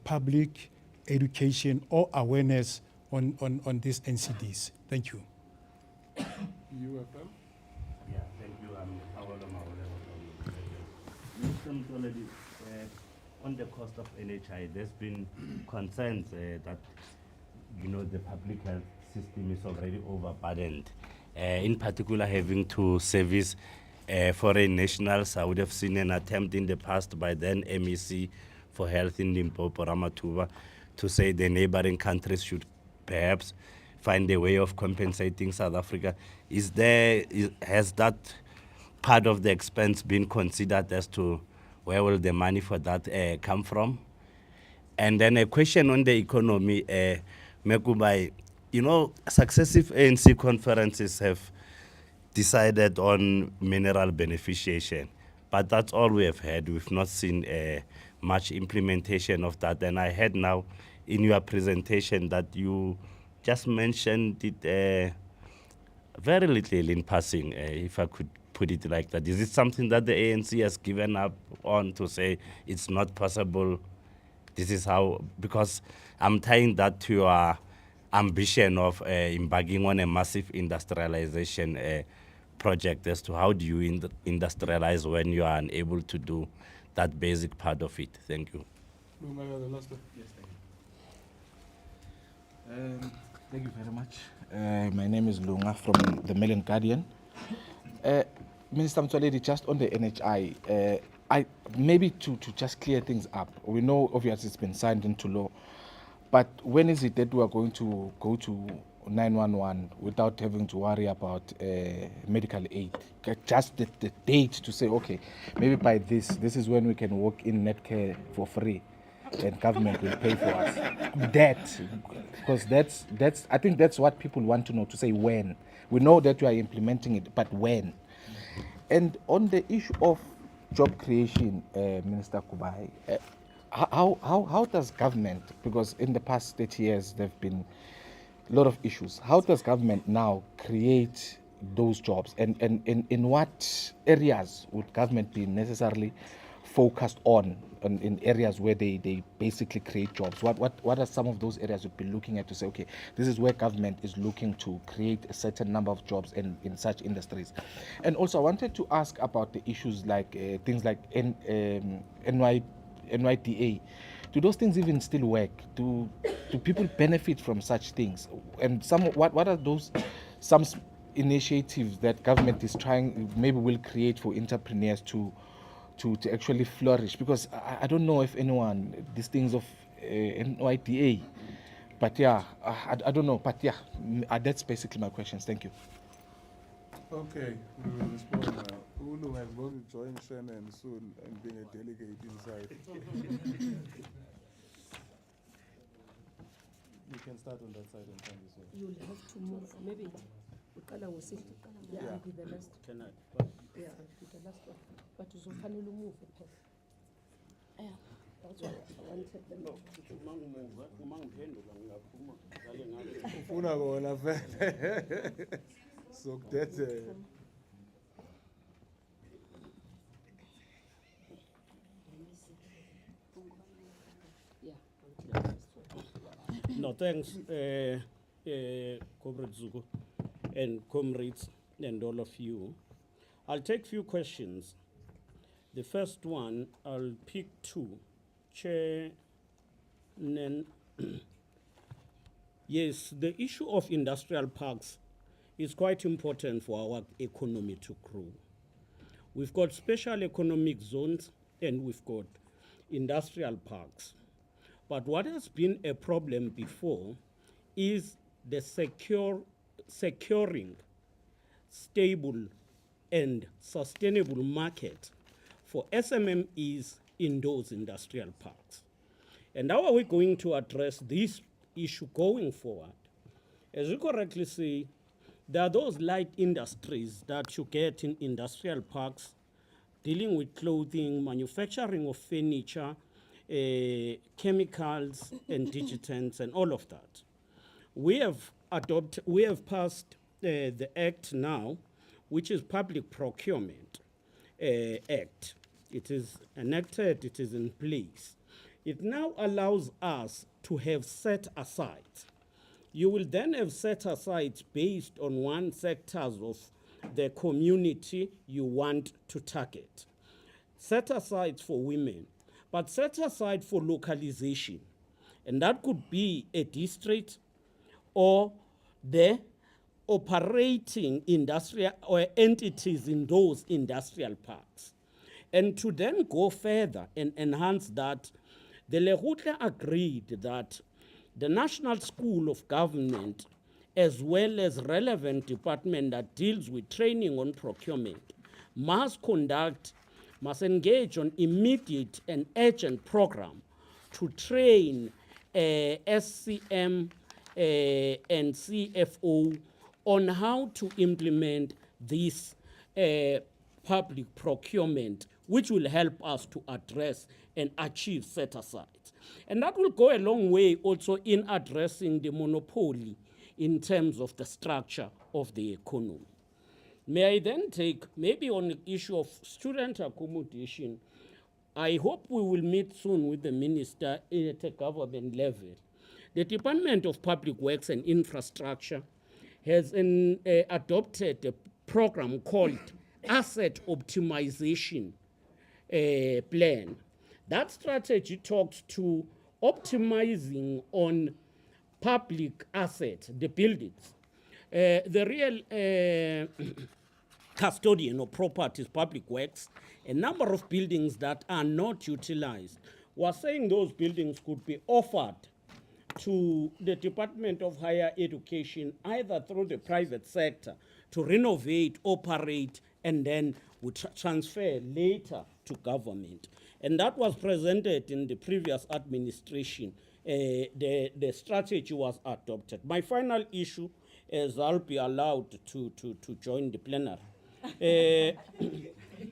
public education or awareness on these NCDs. Thank you. UFM? Yeah, thank you. Mr. Motsoaledi, on the cost of NHI, there's been concerns that the public health system is already overburdened. In particular, having to service foreign nationals. I would have seen an attempt in the past by then MEC for Health in Limpopo, Ramatuba, to say the neighboring countries should perhaps find a way of compensating South Africa. Has that part of the expense been considered as to where will the money for that come from? And then a question on the economy, Kubayi, successive ANC conferences have decided on mineral beneficiation, but that's all we have had. We've not seen much implementation of that. And I heard now in your presentation that you just mentioned it very little in passing, if I could put it like that. Is it something that the ANC has given up on to say it's not possible? This is how, because I'm tying that to your ambition of embarking on a massive industrialization project as to how do you industrialize when you are unable to do that basic part of it. Thank you. Yes, thank you. Thank you very much. My name is Lunga from the Mail and Guardian. Minister Motsoaledi, just on the NHI, maybe to just clear things up. We know obviously it's been signed into law, but when is it that we are going to go to 911 without having to worry about medical aid? Just the date to say, okay, maybe by this is when we can walk in Netcare for free and government will pay for us. Because that's I think that's what people want to know, to say when. We know that we are implementing it, but when? And on the issue of job creation, Minister Kubayi, how does government, because in the past 30 years there have been a lot of issues, how does government now create those jobs, and in what areas would government be necessarily focused on in areas where they basically create jobs? What are some of those areas you'd be looking at to say, okay, this is where government is looking to create a certain number of jobs in such industries? And also I wanted to ask about the issues like things like NYDA. Do those things even still work? Do people benefit from such things? And what are those some initiatives that government is trying, maybe will create for entrepreneurs to actually flourish? Because I don't know if anyone, these things of NYDA, but yeah, I don't know, but yeah, that's basically my questions. Thank you. Okay, we will respond now. Ulu has going to join Shannon soon and being a delegate inside. You can start on that side and come this way. You'll have to move. Maybe Ukala will sit. Yeah, I'll be the last. Can I? Yeah, I'll be the last one. But you will finally move. Yeah, that's why I wanted them. Ufuna kona vele. Sokudede. No, thanks, Comrade Zuko and comrades and all of you. I'll take few questions. The first one, I'll pick two. Chair, yes, the issue of industrial parks is quite important for our economy to grow. We've got special economic zones and we've got industrial parks. But what has been a problem before is the securing stable and sustainable market for SMMEs in those industrial parks. And how are we going to address this issue going forward? As you correctly say, there are those light industries that you get in industrial parks, dealing with clothing, manufacturing of furniture, chemicals and digitants and all of that. We have passed the act now, which is Public Procurement Act. It is enacted, it is in place. It now allows us to have set aside. You will then have set aside based on one sectors of the community you want to target. Set aside for women, but set aside for localization. And that could be a district or the operating industrial or entities in those industrial parks. And to then go further and enhance that, the Lekgotla agreed that the National School of Government, as well as relevant department that deals with training on procurement, must engage on immediate and urgent program to train SCM and CFO on how to implement this public procurement, which will help us to address and achieve set-asides. And that will go a long way also in addressing the monopoly in terms of the structure of the economy. May I then take, maybe on the issue of student accommodation, I hope we will meet soon with the minister at a government level. The Department of Public Works and Infrastructure has adopted a program called Asset Optimization Plan. That strategy talks to optimizing on public assets, the buildings. The real custodian of properties, Public Works, a number of buildings that are not utilized. We're saying those buildings could be offered to the Department of Higher Education, either through the private sector, to renovate, operate, and then we transfer later to government. And that was presented in the previous administration. The strategy was adopted. My final issue is I'll be allowed to join the plenary.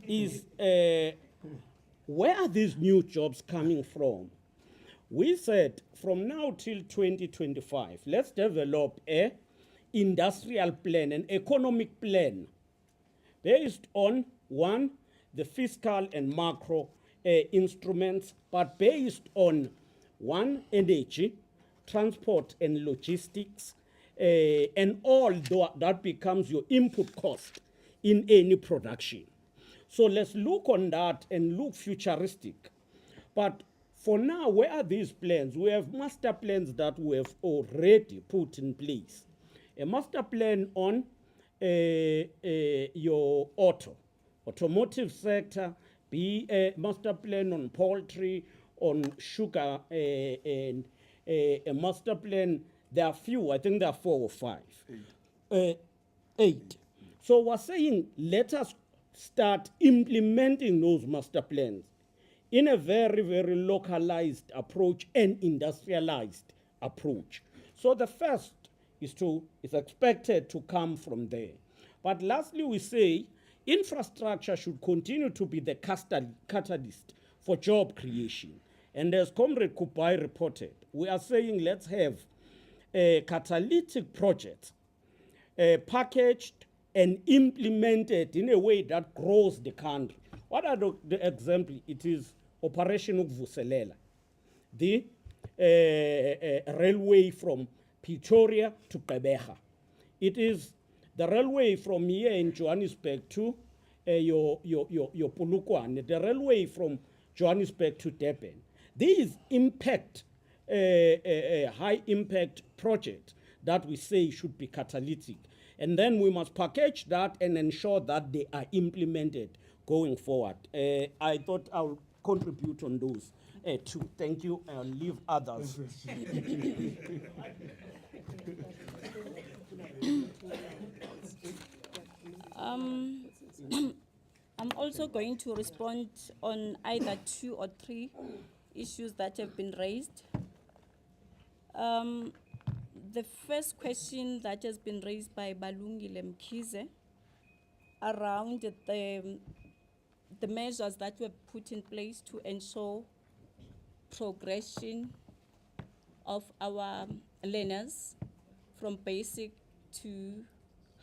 Is where are these new jobs coming from? We said from now till 2025, let's develop a industrial plan, an economic plan based on, one, the fiscal and macro instruments, but based on, one, energy, transport and logistics, and all that becomes your input cost in any production. So let's look on that and look futuristic. But for now, where are these plans? We have master plans that we have already put in place. A master plan on your automotive sector, be a master plan on poultry, on sugar, and a master plan. There are few, I think there are 4 or 5. 8. So we're saying let us start implementing those master plans in a very, very localized approach and industrialized approach. So the first is expected to come from there. But lastly, we say infrastructure should continue to be the catalyst for job creation. And as Comrade Kubayi reported, we are saying let's have a catalytic project packaged and implemented in a way that grows the country. What are the example? It is Operation Ukuvuselela, the railway from Pretoria to Gqeberha. It is the railway from here in Johannesburg to your Polokwane, the railway from Johannesburg to Durban. These impact, high impact projects that we say should be catalytic. And then we must package that and ensure that they are implemented going forward. I thought I'll contribute on those too. Thank you. I'll leave others. I'm also going to respond on either 2 or 3 issues that have been raised. The first question that has been raised by Balungile Mkhize around the measures that were put in place to ensure progression of our learners from basic to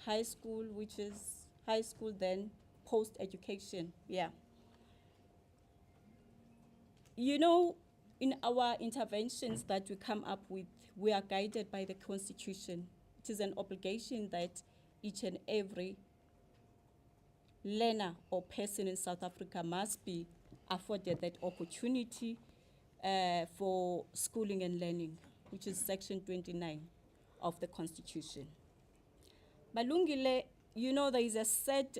high school, which is high school then post-education. Yeah. You know, in our interventions that we come up with, we are guided by the Constitution. It is an obligation that each and every learner or person in South Africa must be afforded that opportunity for schooling and learning, which is Section 29 of the Constitution. Balungile, you know, there is a set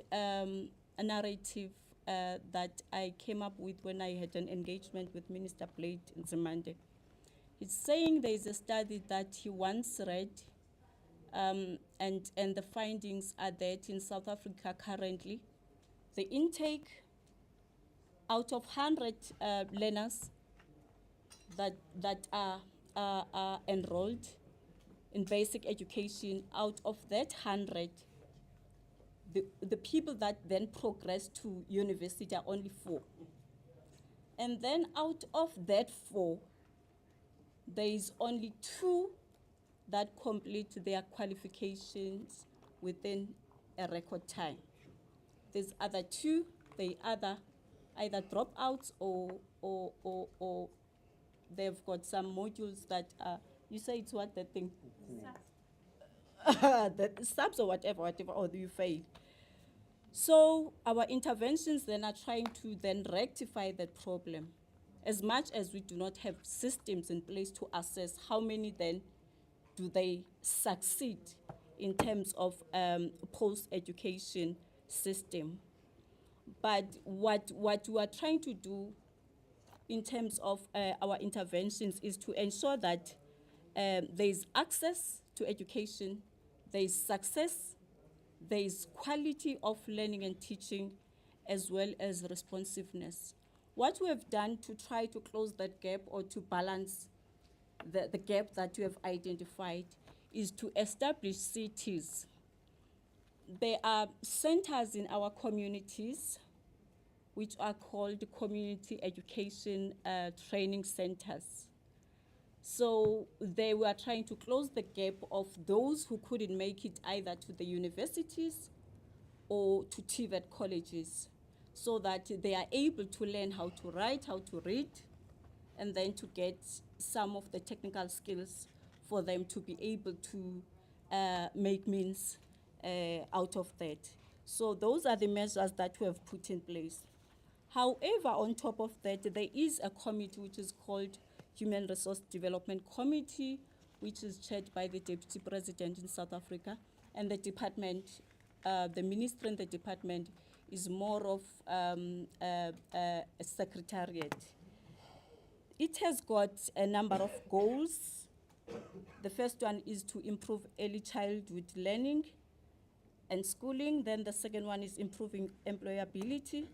narrative that I came up with when I had an engagement with Minister Blade Nzimande. It's saying there is a study that he once read, and the findings are that in South Africa currently, the intake out of 100 learners that are enrolled in basic education, out of that 100, the people that then progress to university are only 4. And then out of that 4, there is only 2 that complete their qualifications within a record time. There's other 2, they either dropouts or they've got some modules that you say it's what the thing? The subs or whatever, or you fail. So our interventions then are trying to then rectify that problem. As much as we do not have systems in place to assess how many then do they succeed in terms of post-education system. But what we are trying to do in terms of our interventions is to ensure that there is access to education, there is success, there is quality of learning and teaching, as well as responsiveness. What we have done to try to close that gap or to balance the gap that we have identified is to establish cities. There are centers in our communities which are called community education training centers. So they were trying to close the gap of those who couldn't make it either to the universities or to TVET colleges, so that they are able to learn how to write, how to read, and then to get some of the technical skills for them to be able to make means out of that. So those are the measures that we have put in place. However, on top of that, there is a committee which is called Human Resource Development Committee, which is chaired by the Deputy President in South Africa, and the department, the minister in the department is more of a secretariat. It has got a number of goals. The first one is to improve early childhood learning and schooling. Then the second one is improving employability,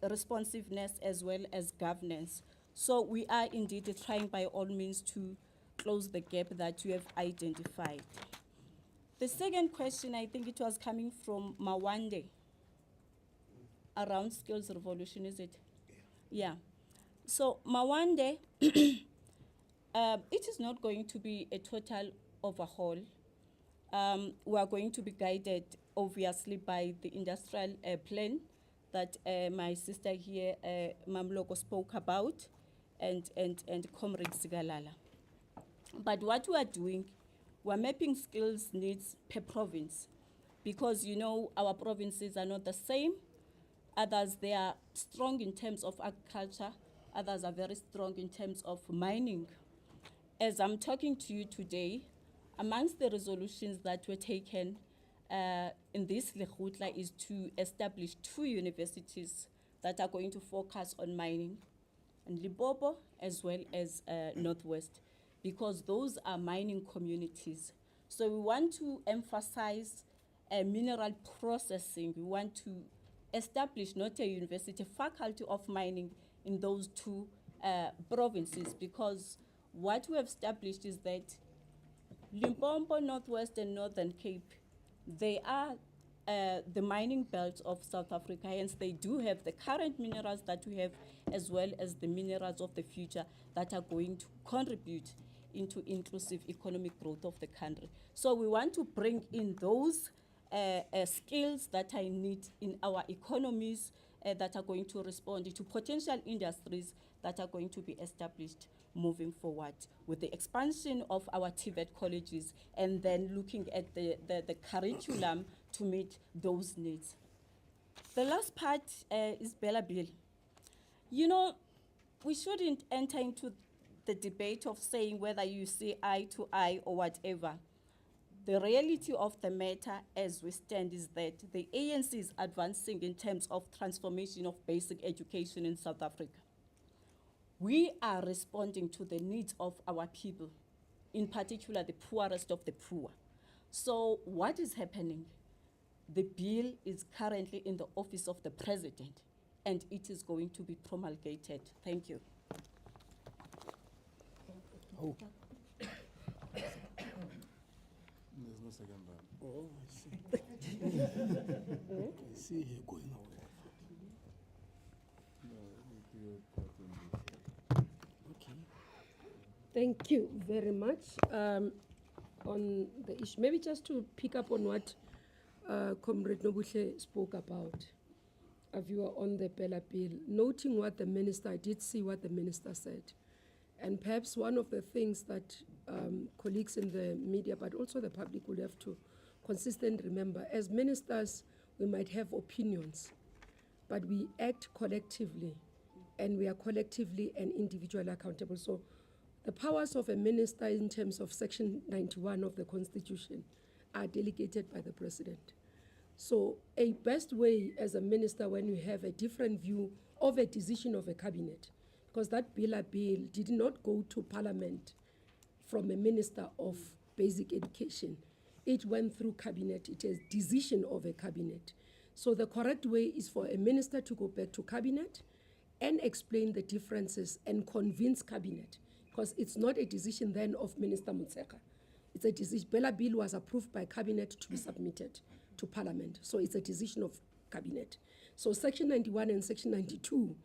responsiveness, as well as governance. So we are indeed trying by all means to close the gap that you have identified. The second question, I think it was coming from Mawande, around skills revolution, is it? Yeah. So Mawande, it is not going to be a total overhaul. We are going to be guided, obviously, by the industrial plan that my sister here, Mmamoloko, spoke about, and Comrade Zikalala. But what we are doing, we're mapping skills needs per province, because you know our provinces are not the same. Others, they are strong in terms of agriculture. Others are very strong in terms of mining. As I'm talking to you today, amongst the resolutions that were taken in this Lekgotla is to establish 2 universities that are going to focus on mining, and Limpopo as well as Northwest, because those are mining communities. So we want to emphasize mineral processing. We want to establish not a university, faculty of mining in those 2 provinces, because what we have established is that Limpopo, Northwest, and Northern Cape, they are the mining belts of South Africa, hence they do have the current minerals that we have, as well as the minerals of the future that are going to contribute into inclusive economic growth of the country. So we want to bring in those skills that are in need in our economies that are going to respond to potential industries that are going to be established moving forward, with the expansion of our TVET colleges, and then looking at the curriculum to meet those needs. The last part is Bella Bill. You know, we shouldn't enter into the debate of saying whether you see eye to eye or whatever. The reality of the matter as we stand is that the ANC is advancing in terms of transformation of basic education in South Africa. We are responding to the needs of our people, in particular the poorest of the poor. So what is happening? The bill is currently in the office of the president, and it is going to be promulgated. Thank you. Oh. There's no second round. Oh, I see. I see you going away. Okay. Thank you very much. On the issue, maybe just to pick up on what Comrade Nobuhle spoke about, a viewer on the Bella Bill, noting what the minister, I did see what the minister said. And perhaps one of the things that colleagues in the media, but also the public, will have to consistently remember, as ministers, we might have opinions, but we act collectively, and we are collectively and individually accountable. So the powers of a minister in terms of Section 91 of the Constitution are delegated by the President. So a best way as a minister, when you have a different view of a decision of a cabinet, because that bill did not go to Parliament from a minister of basic education. It went through cabinet. It is decision of a cabinet. So the correct way is for a minister to go back to cabinet and explain the differences and convince cabinet, because it's not a decision then of Minister Motsoaledi. It's a decision. Bella Bill was approved by cabinet to be submitted to Parliament. So it's a decision of cabinet. So Section 91 and Section 92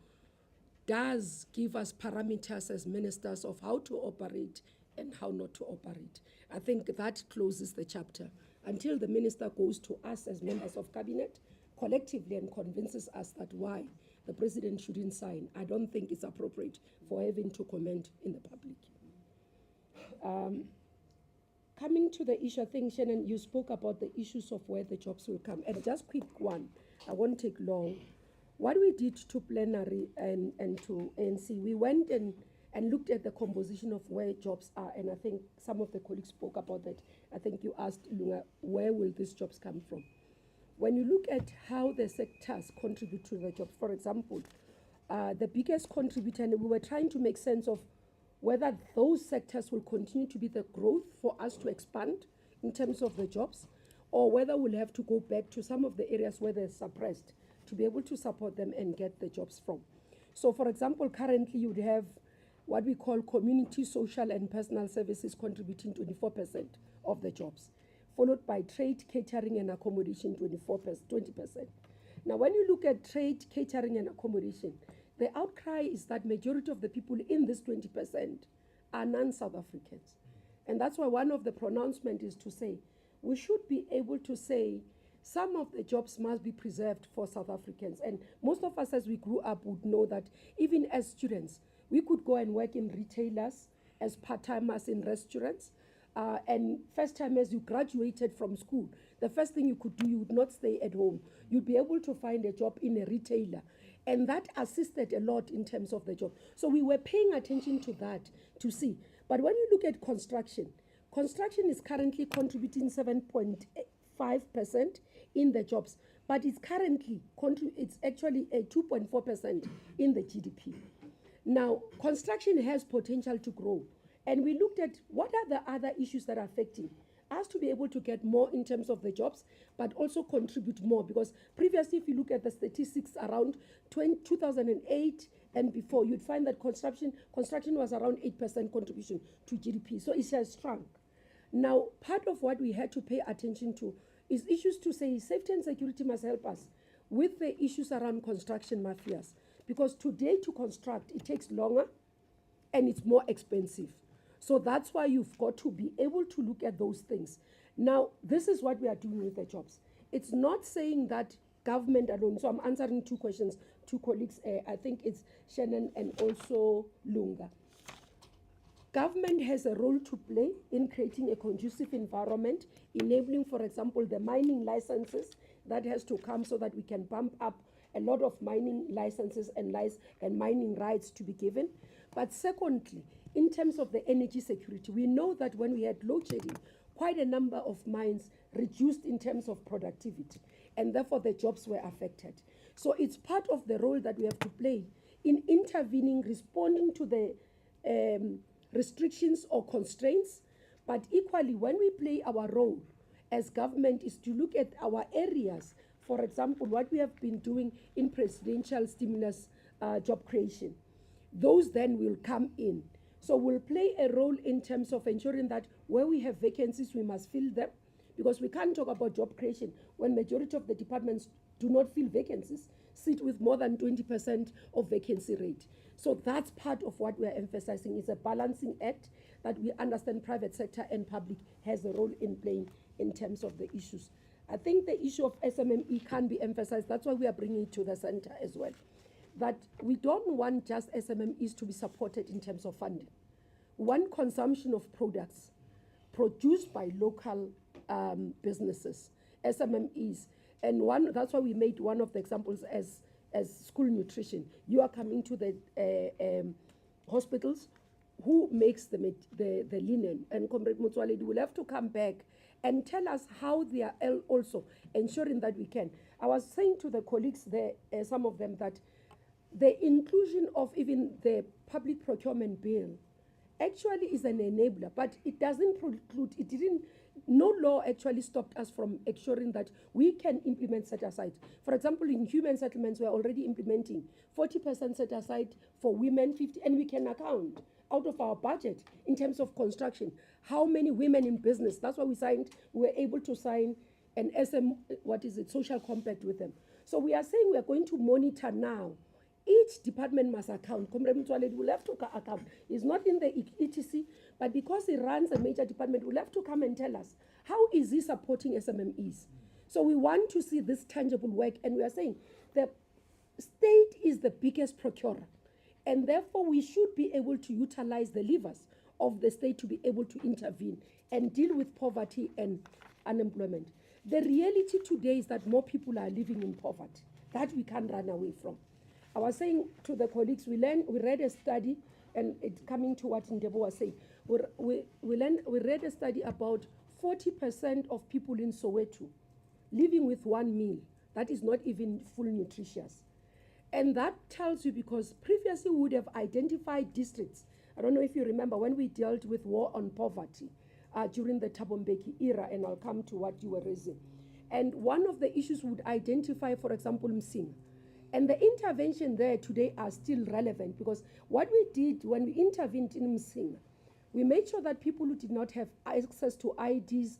does give us parameters as ministers of how to operate and how not to operate. I think that closes the chapter until the minister goes to us as members of cabinet collectively and convinces us that why the president shouldn't sign. I don't think it's appropriate for having to comment in the public. Coming to the issue, I think, Shannon, you spoke about the issues of where the jobs will come. And just quick one, I won't take long. What we did to plenary and to ANC, we went and looked at the composition of where jobs are, and I think some of the colleagues spoke about that. I think you asked, Lunga, where will these jobs come from? When you look at how the sectors contribute to the jobs, for example, the biggest contributor, and we were trying to make sense of whether those sectors will continue to be the growth for us to expand in terms of the jobs, or whether we'll have to go back to some of the areas where they're suppressed to be able to support them and get the jobs from. So, for example, currently you'd have what we call community, social, and personal services contributing 24% of the jobs, followed by trade, catering, and accommodation, 20%. Now, when you look at trade, catering, and accommodation, the outcry is that majority of the people in this 20% are non-South Africans. And that's why one of the pronouncements is to say, we should be able to say some of the jobs must be preserved for South Africans. And most of us as we grew up would know that even as students, we could go and work in retailers, as part-timers in restaurants, and first time as you graduated from school, the first thing you could do, you would not stay at home. You'd be able to find a job in a retailer. And that assisted a lot in terms of the job. So we were paying attention to that to see. But when you look at construction, construction is currently contributing 7.5% in the jobs, but it's currently, it's actually a 2.4% in the GDP. Now, construction has potential to grow. And we looked at what are the other issues that are affecting us to be able to get more in terms of the jobs, but also contribute more. Because previously, if you look at the statistics around 2008 and before, you'd find that construction was around 8% contribution to GDP. So it has shrunk. Now, part of what we had to pay attention to is issues to say safety and security must help us with the issues around construction mafias. Because today to construct, it takes longer and it's more expensive. So that's why you've got to be able to look at those things. Now, this is what we are doing with the jobs. It's not saying that government alone, so I'm answering two questions, two colleagues, I think it's Shannon and also Lunga. Government has a role to play in creating a conducive environment, enabling, for example, the mining licenses that has to come so that we can bump up a lot of mining licenses and mining rights to be given. But secondly, in terms of the energy security, we know that when we had load shedding, quite a number of mines reduced in terms of productivity, and therefore the jobs were affected. So it's part of the role that we have to play in intervening, responding to the restrictions or constraints, but equally when we play our role as government is to look at our areas. For example, what we have been doing in presidential stimulus job creation, those then will come in. So we'll play a role in terms of ensuring that where we have vacancies, we must fill them, because we can't talk about job creation when majority of the departments do not fill vacancies, sit with more than 20% of vacancy rate. So that's part of what we are emphasizing. It's a balancing act that we understand private sector and public has a role in playing in terms of the issues. I think the issue of SMME can be emphasized. That's why we are bringing it to the center as well. That we don't want just SMMEs to be supported in terms of funding. One, consumption of products produced by local businesses, SMMEs. And one, that's why we made one of the examples as school nutrition. You are coming to the hospitals, who makes the linen? And Comrade Motsoaledi will have to come back and tell us how they are also ensuring that we can. I was saying to the colleagues there, some of them, that the inclusion of even the public procurement bill actually is an enabler, but it doesn't preclude, no law actually stopped us from ensuring that we can implement set aside. For example, in human settlements, we're already implementing 40% set aside for women, 50%, and we can account out of our budget in terms of construction. How many women in business? That's why we were able to sign an social compact with them. So we are saying we are going to monitor now. Each department must account. Comrade Motsoaledi will have to account. It's not in the ETC, but because he runs a major department, will have to come and tell us how is he supporting SMMEs. So we want to see this tangible work, and we are saying the state is the biggest procurer, and therefore we should be able to utilize the levers of the state to be able to intervene and deal with poverty and unemployment. The reality today is that more people are living in poverty. That we can't run away from. I was saying to the colleagues, we read a study, and it's coming to what Ndebo was saying. We read a study about 40% of people in Soweto living with one meal that is not even full nutritious. And that tells you, because previously we would have identified districts. I don't know if you remember when we dealt with war on poverty during the Thabo Mbeki era, and I'll come to what you were raising. And one of the issues would identify, for example, Msinga. And the intervention there today are still relevant, because what we did when we intervened in Msinga, we made sure that people who did not have access to IDs,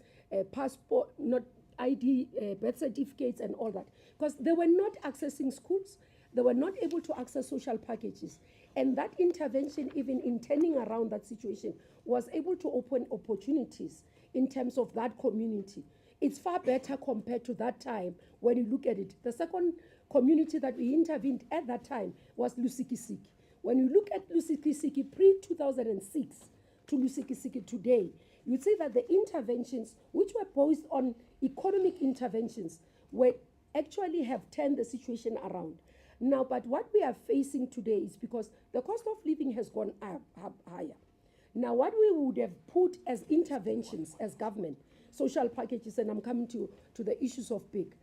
passport, not ID, birth certificates and all that, because they were not accessing schools, they were not able to access social packages. And that intervention, even in turning around that situation, was able to open opportunities in terms of that community. It's far better compared to that time when you look at it. The second community that we intervened at that time was Lusikisiki. When you look at Lusikisiki pre-2006 to Lusikisiki today, you see that the interventions, which were based on economic interventions, were actually have turned the situation around. Now, but what we are facing today is because the cost of living has gone up higher. Now, what we would have put as interventions as government, social packages, and I'm coming to the issues of big,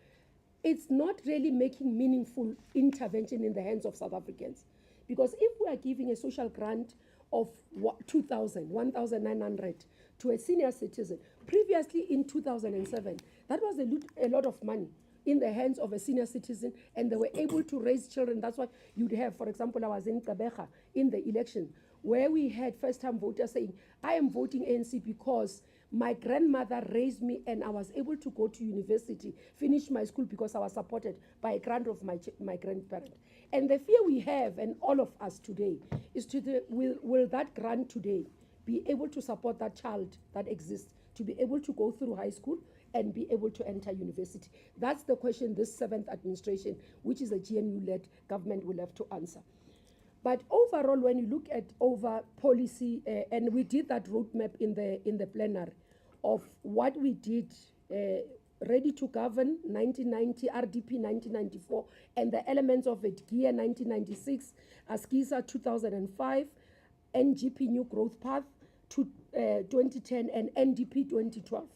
it's not really making meaningful intervention in the hands of South Africans. Because if we are giving a social grant of 1,900 to a senior citizen, previously in 2007, that was a lot of money in the hands of a senior citizen, and they were able to raise children. That's why you'd have, for example, I was in Gqeberha in the election, where we had first-time voters saying, I am voting ANC because my grandmother raised me and I was able to go to university, finish my school because I was supported by a grant of my grandparent. And the fear we have, and all of us today, is will that grant today be able to support that child that exists, to be able to go through high school and be able to enter university? That's the question this 7th administration, which is a GNU-led government, will have to answer. But overall, when you look at policy, and we did that roadmap in the plenary of what we did, Ready to Govern 1990, RDP 1994, and the elements of it, GEAR 1996, ASKISA 2005, NGP New Growth Path to 2010, and NDP 2012.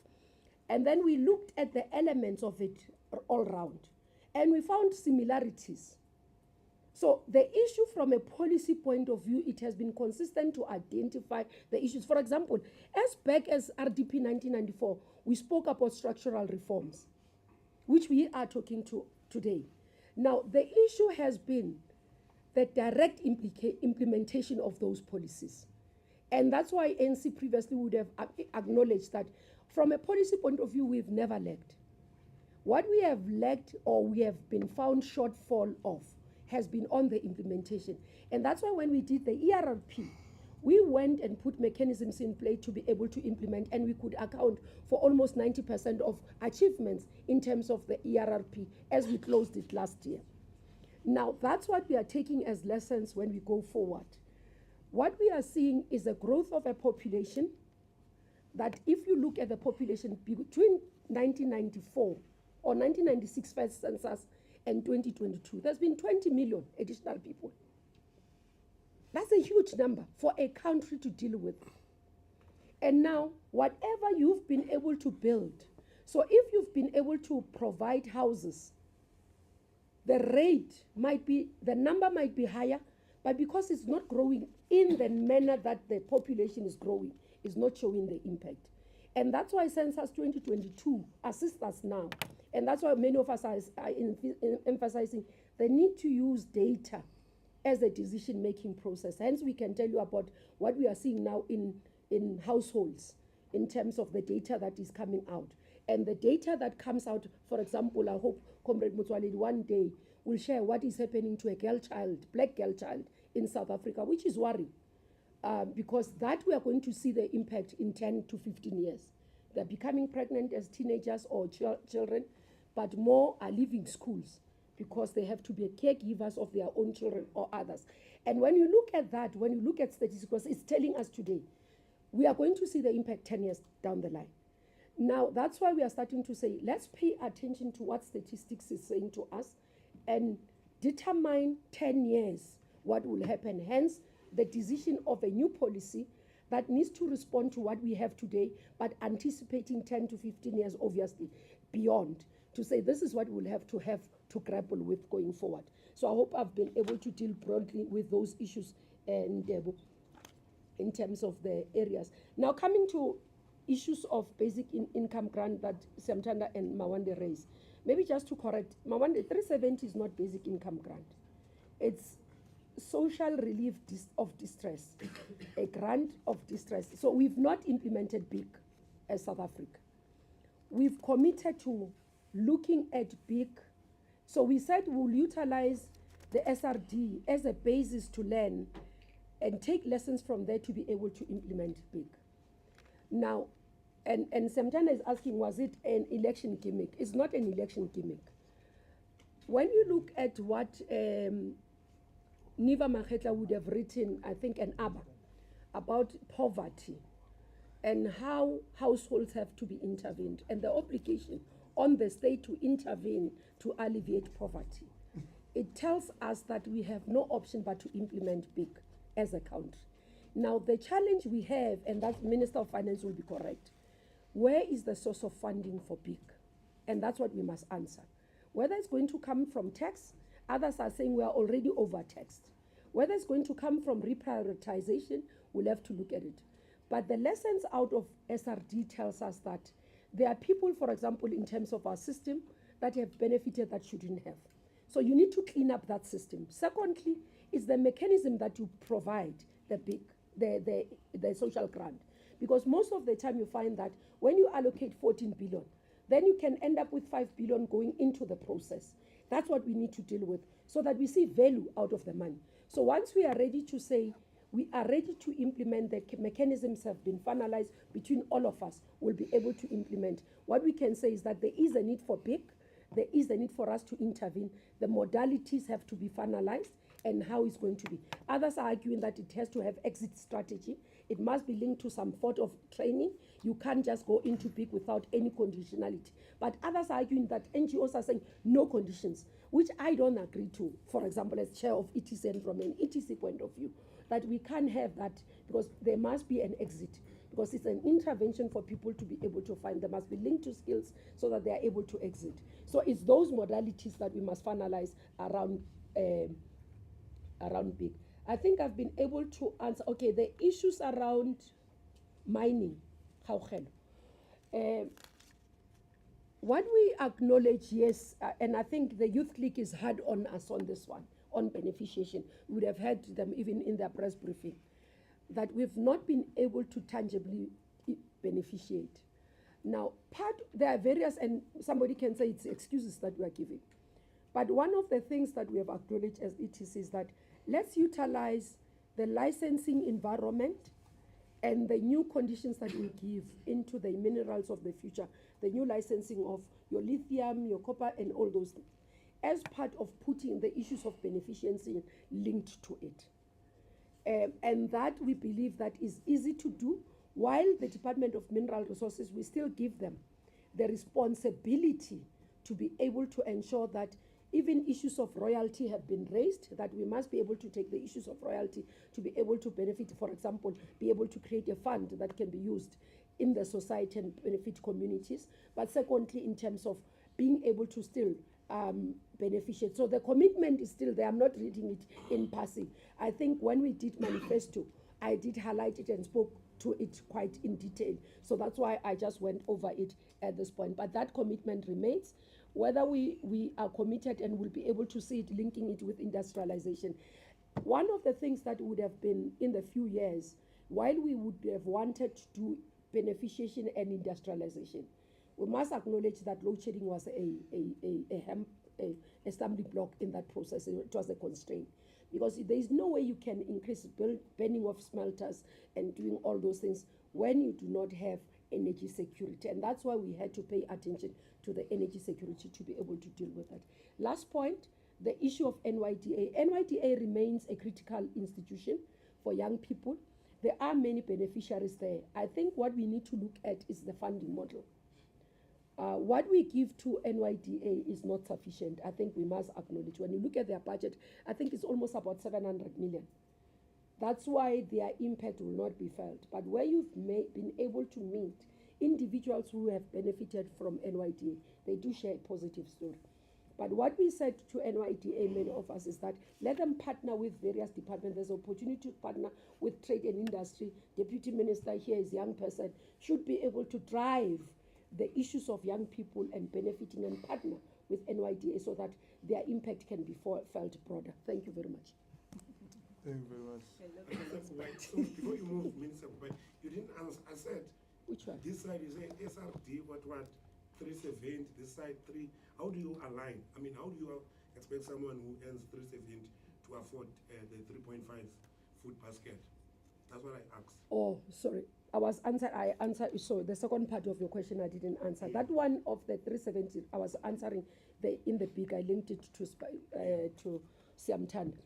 And then we looked at the elements of it all round, and we found similarities. So the issue from a policy point of view, it has been consistent to identify the issues. For example, as back as RDP 1994, we spoke about structural reforms, which we are talking to today. Now, the issue has been the direct implementation of those policies. And that's why ANC previously would have acknowledged that from a policy point of view, we've never lacked. What we have lacked, or we have been found shortfall of, has been on the implementation. And that's why when we did the ERRP, we went and put mechanisms in place to be able to implement, and we could account for almost 90% of achievements in terms of the ERRP as we closed it last year. Now, that's what we are taking as lessons when we go forward. What we are seeing is a growth of a population that, if you look at the population between 1994 or 1996 first census and 2022, there's been 20 million additional people. That's a huge number for a country to deal with. And now, whatever you've been able to build, so if you've been able to provide houses, the rate might be, the number might be higher, but because it's not growing in the manner that the population is growing, it's not showing the impact. And that's why Census 2022 assists us now. And that's why many of us are emphasizing the need to use data as a decision-making process. Hence, we can tell you about what we are seeing now in households in terms of the data that is coming out. And the data that comes out, for example, I hope Comrade Motsoaledi one day will share what is happening to a girl child, black girl child in South Africa, which is worrying. Because that we are going to see the impact in 10 to 15 years. They're becoming pregnant as teenagers or children, but more are leaving schools because they have to be caregivers of their own children or others. And when you look at that, when you look at statistics, it's telling us today, we are going to see the impact 10 years down the line. Now, that's why we are starting to say, let's pay attention to what statistics is saying to us and determine 10 years what will happen. Hence, the decision of a new policy that needs to respond to what we have today, but anticipating 10 to 15 years, obviously, beyond, to say this is what we'll have to grapple with going forward. So I hope I've been able to deal broadly with those issues and in terms of the areas. Now, coming to issues of basic income grant that Semtanda and Mawande raised, maybe just to correct, Mawande, 370 is not basic income grant. It's social relief of distress, a grant of distress. So we've not implemented BIC as South Africa. We've committed to looking at BIC. So we said we'll utilize the SRD as a basis to learn and take lessons from there to be able to implement BIC. Now, and Semtana is asking, was it an election gimmick? It's not an election gimmick. When you look at what Niva Makhetla would have written, I think, an ABBA about poverty and how households have to be intervened and the obligation on the state to intervene to alleviate poverty. It tells us that we have no option but to implement BIC as a country. Now, the challenge we have, and that Minister of Finance will be correct, where is the source of funding for BIC? And that's what we must answer. Whether it's going to come from tax, others are saying we are already overtaxed. Whether it's going to come from reprioritization, we'll have to look at it. But the lessons out of SRD tells us that there are people, for example, in terms of our system, that have benefited that shouldn't have. So you need to clean up that system. Secondly, is the mechanism that you provide the BIC, the social grant. Because most of the time you find that when you allocate 14 billion, then you can end up with 5 billion going into the process. That's what we need to deal with so that we see value out of the money. So once we are ready to say we are ready to implement, the mechanisms have been finalized between all of us, we'll be able to implement. What we can say is that there is a need for BIC, there is a need for us to intervene. The modalities have to be finalized and how it's going to be. Others are arguing that it has to have exit strategy. It must be linked to some sort of training. You can't just go into BIC without any conditionality. But others are arguing that NGOs are saying no conditions, which I don't agree to. For example, as chair of ETC and from an ETC point of view, that we can't have that because there must be an exit. Because it's an intervention for people to be able to find. They must be linked to skills so that they are able to exit. So it's those modalities that we must finalize around BIC. I think I've been able to answer, okay, the issues around mining, what we acknowledge, yes, and I think the Youth League is hard on us on this one, on beneficiation. We would have heard them even in their press briefing, that we've not been able to tangibly beneficiate. Now, there are various, and somebody can say it's excuses that we are giving. But one of the things that we have acknowledged as ETC is that let's utilize the licensing environment and the new conditions that we give into the minerals of the future, the new licensing of your lithium, your copper, and all those things, as part of putting the issues of beneficiency linked to it. And that we believe that is easy to do, while the Department of Mineral Resources, we still give them the responsibility to be able to ensure that even issues of royalty have been raised, that we must be able to take the issues of royalty to be able to benefit, for example, be able to create a fund that can be used in the society and benefit communities. But secondly, in terms of being able to still beneficiate. So the commitment is still there. I'm not reading it in passing. I think when we did manifesto, I did highlight it and spoke to it quite in detail. So that's why I just went over it at this point. But that commitment remains. Whether we are committed and will be able to see it, linking it with industrialization. One of the things that would have been in the few years, while we would have wanted to do beneficiation and industrialization, we must acknowledge that load shedding was a a stumbling block in that process. It was a constraint. Because there is no way you can increase burning of smelters and doing all those things when you do not have energy security. And that's why we had to pay attention to the energy security to be able to deal with that. Last point, the issue of NYDA. NYDA remains a critical institution for young people. There are many beneficiaries there. I think what we need to look at is the funding model. What we give to NYDA is not sufficient. I think we must acknowledge. When you look at their budget, I think it's almost about 700 million. That's why their impact will not be felt. But where you've been able to meet individuals who have benefited from NYDA, they do share a positive story. But what we said to NYDA, many of us, is that let them partner with various departments. There's opportunity to partner with trade and industry. Deputy Minister here is a young person, should be able to drive the issues of young people and benefiting and partner with NYDA so that their impact can be felt broader. Thank you very much. Thank you very much. So before you move, Minister Kubayi, you didn't answer. I said, which one? This side you say SRD, what, 370, this side 3. How do you align? I mean, how do you expect someone who earns 370 to afford the 3.5 food basket? That's what I asked. Oh, sorry. I answered, so the second part of your question I didn't answer. Yeah. That one of the 370, I was answering in the big, I linked it to Siamtanda.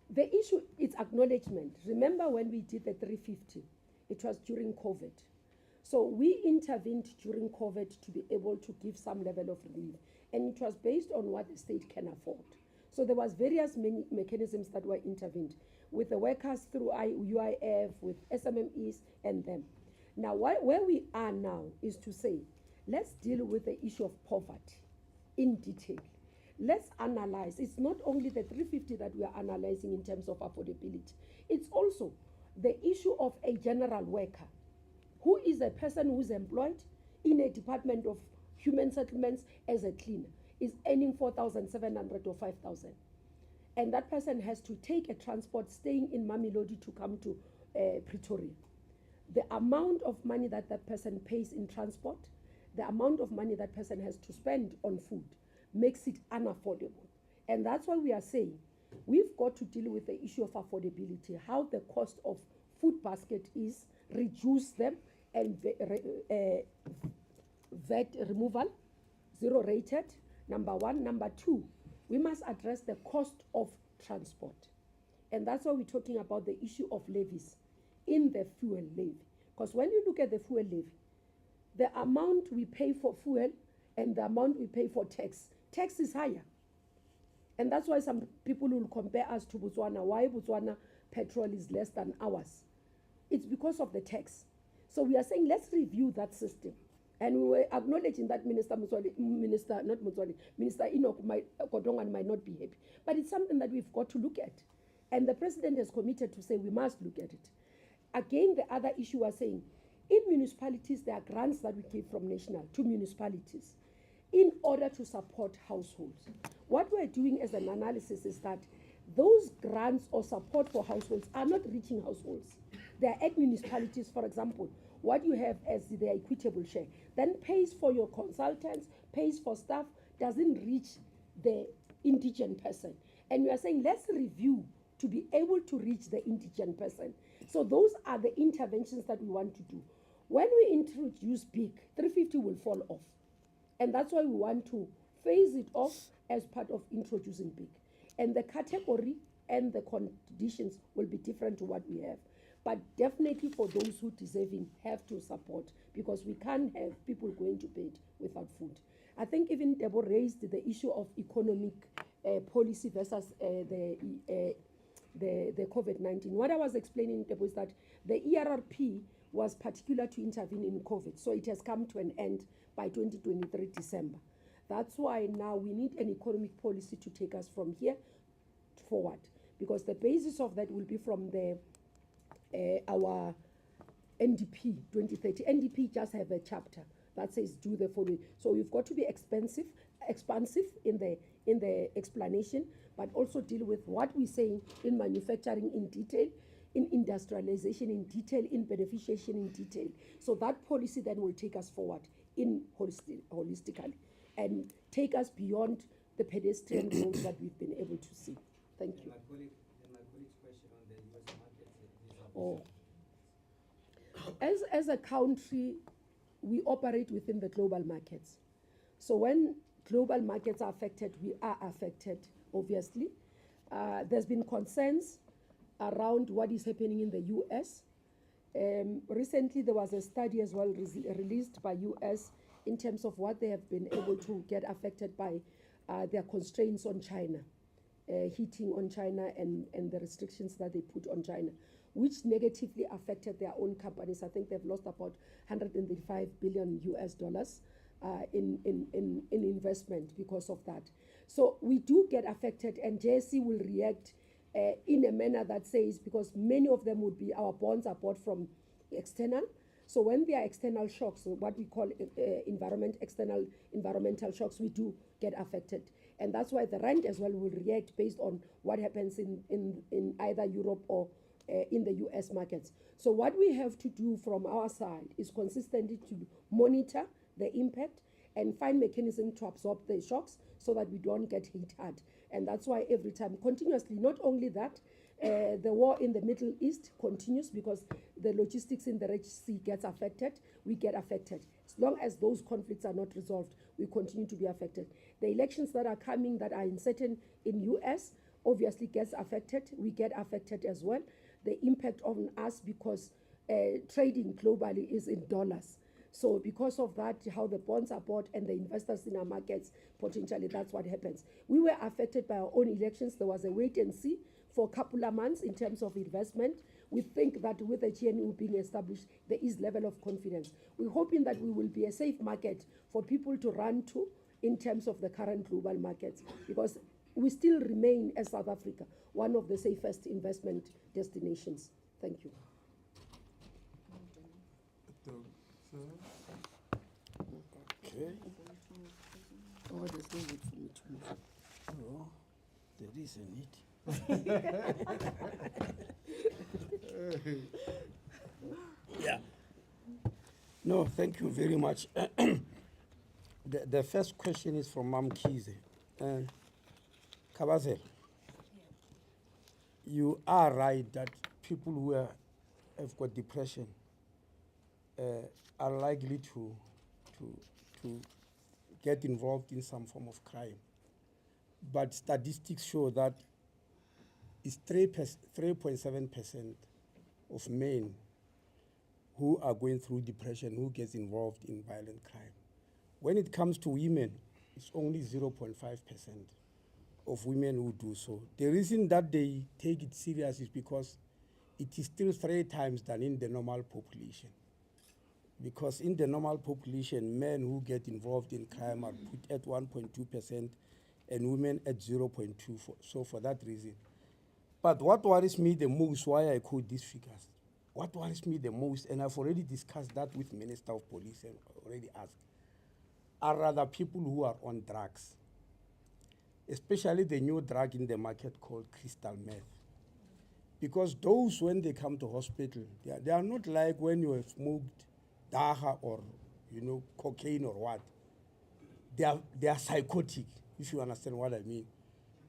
The issue is acknowledgement. Remember when we did the 350, it was during COVID. So we intervened during COVID to be able to give some level of relief. And it was based on what the state can afford. So there was various mechanisms that were intervened with the workers through UIF, with SMMEs and them. Now, where we are now is to say, let's deal with the issue of poverty in detail. Let's analyze. It's not only the 350 that we are analyzing in terms of affordability. It's also the issue of a general worker who is a person who's employed in a department of human settlements as a cleaner, is earning 4,700 or 5,000. And that person has to take a transport staying in Mamelodi to come to Pretoria. The amount of money that that person pays in transport, the amount of money that person has to spend on food makes it unaffordable. And that's why we are saying we've got to deal with the issue of affordability, how the cost of food basket is, reduce them, and VAT removal, zero rated, number one. Number two, we must address the cost of transport. And that's why we're talking about the issue of levies in the fuel levy. Because when you look at the fuel levy, the amount we pay for fuel and the amount we pay for tax is higher. And that's why some people will compare us to Botswana. Why Botswana petrol is less than ours? It's because of the tax. So we are saying let's review that system. And we were acknowledging that Minister Enoch Godongwana might not be happy. But it's something that we've got to look at. And the President has committed to say we must look at it. Again, the other issue was saying, in municipalities, there are grants that we give from national to municipalities in order to support households. What we're doing as an analysis is that those grants or support for households are not reaching households. They are at municipalities, for example. What you have as the equitable share, then pays for your consultants, pays for staff, doesn't reach the indigent person. And we are saying, let's review to be able to reach the indigent person. So those are the interventions that we want to do. When we introduce big, 350 will fall off. And that's why we want to phase it off as part of introducing big. And the category and the conditions will be different to what we have. But definitely for those who deserving have to support, because we can't have people going to bed without food. I think even Debo raised the issue of economic policy versus the COVID-19. What I was explaining, Debo, is that the ERRP was particular to intervene in COVID. So it has come to an end by 2023 December. That's why now we need an economic policy to take us from here forward, because the basis of that will be from the our NDP 2030. NDP just have a chapter that says do the following. So you've got to be expansive in the explanation, but also deal with what we're saying in manufacturing in detail, in industrialization in detail, in beneficiation in detail. So that policy then will take us forward in holistically and take us beyond the pedestrian growth that we've been able to see. Thank you. Oh. As a country, we operate within the global markets. So when global markets are affected, we are affected, obviously. There's been concerns around what is happening in the US. Recently, there was a study as well released by US in terms of what they have been able to get affected by their constraints on China, heating on China and the restrictions that they put on China, which negatively affected their own companies. I think they've lost about 135 billion US dollars in investment because of that. So we do get affected, and JSE will react in a manner that says, because many of them would be, our bonds are bought from external. So when there are external shocks, what we call external environmental shocks, we do get affected. And that's why the rand as well will react based on what happens in either Europe or in the US markets. So what we have to do from our side is consistently to monitor the impact and find mechanisms to absorb the shocks so that we don't get hit hard. And that's why every time, continuously, not only that, the war in the Middle East continues because the logistics in the Red Sea gets affected, we get affected. As long as those conflicts are not resolved, we continue to be affected. The elections that are coming that are uncertain in US obviously gets affected, we get affected as well. The impact on us because trading globally is in dollars. So because of that, how the bonds are bought and the investors in our markets, potentially that's what happens. We were affected by our own elections. There was a wait and see for a couple of months in terms of investment. We think that with the GNU being established, there is level of confidence. We're hoping that we will be a safe market for people to run to in terms of the current global markets, because we still remain, as South Africa, one of the safest investment destinations. Thank you. Okay. Oh, there's no need for me to move. Oh, there is a need. Yeah. No, thank you very much. The first question is from Mam Kize. Kabazel, you are right that people who have got depression are likely to get involved in some form of crime. But statistics show that it's 3.7% of men who are going through depression who gets involved in violent crime. When it comes to women, it's only 0.5% of women who do so. The reason that they take it serious is because it is still 3 times than in the normal population. Because in the normal population, men who get involved in crime are put at 1.2% and women at 0.2%. So for that reason. But what worries me the most, why I quote these figures, what worries me the most, and I've already discussed that with Minister of Police and already asked, are rather people who are on drugs, especially the new drug in the market called crystal meth. Because those, when they come to hospital, they are not like when you have smoked dagga or cocaine or what. They are psychotic, if you understand what I mean.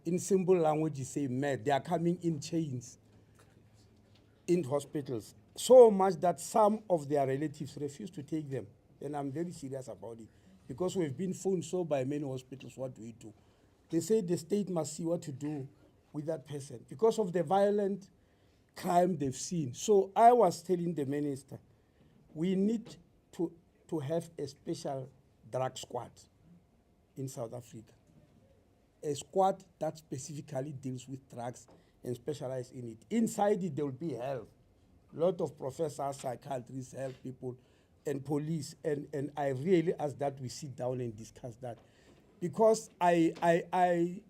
In simple language, you say mad. They are coming in chains in hospitals, so much that some of their relatives refuse to take them. And I'm very serious about it, because we've been phoned so by many hospitals. What do we do? They say the state must see what to do with that person because of the violent crime they've seen. So I was telling the minister, we need to have a special drug squad in South Africa. A squad that specifically deals with drugs and specialize in it. Inside it, there will be health. A lot of professors, psychiatrists, health people, and police. And I really ask that we sit down and discuss that. Because I'm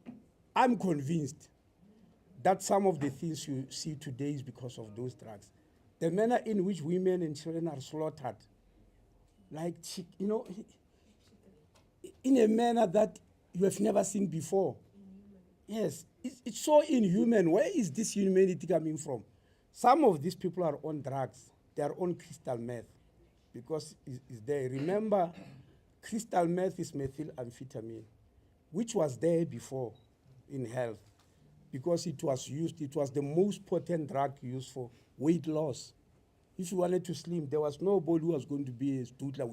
convinced that some of the things you see today is because of those drugs. The manner in which women and children are slaughtered, like, in a manner that you have never seen before. Yes, it's so inhuman. Where is this humanity coming from? Some of these people are on drugs. They are on crystal meth because it's there. Remember, crystal meth is methylamphetamine. which was there before in health, because it was the most potent drug used for weight loss. If you wanted to slim, there was nobody who was going to be a stoodler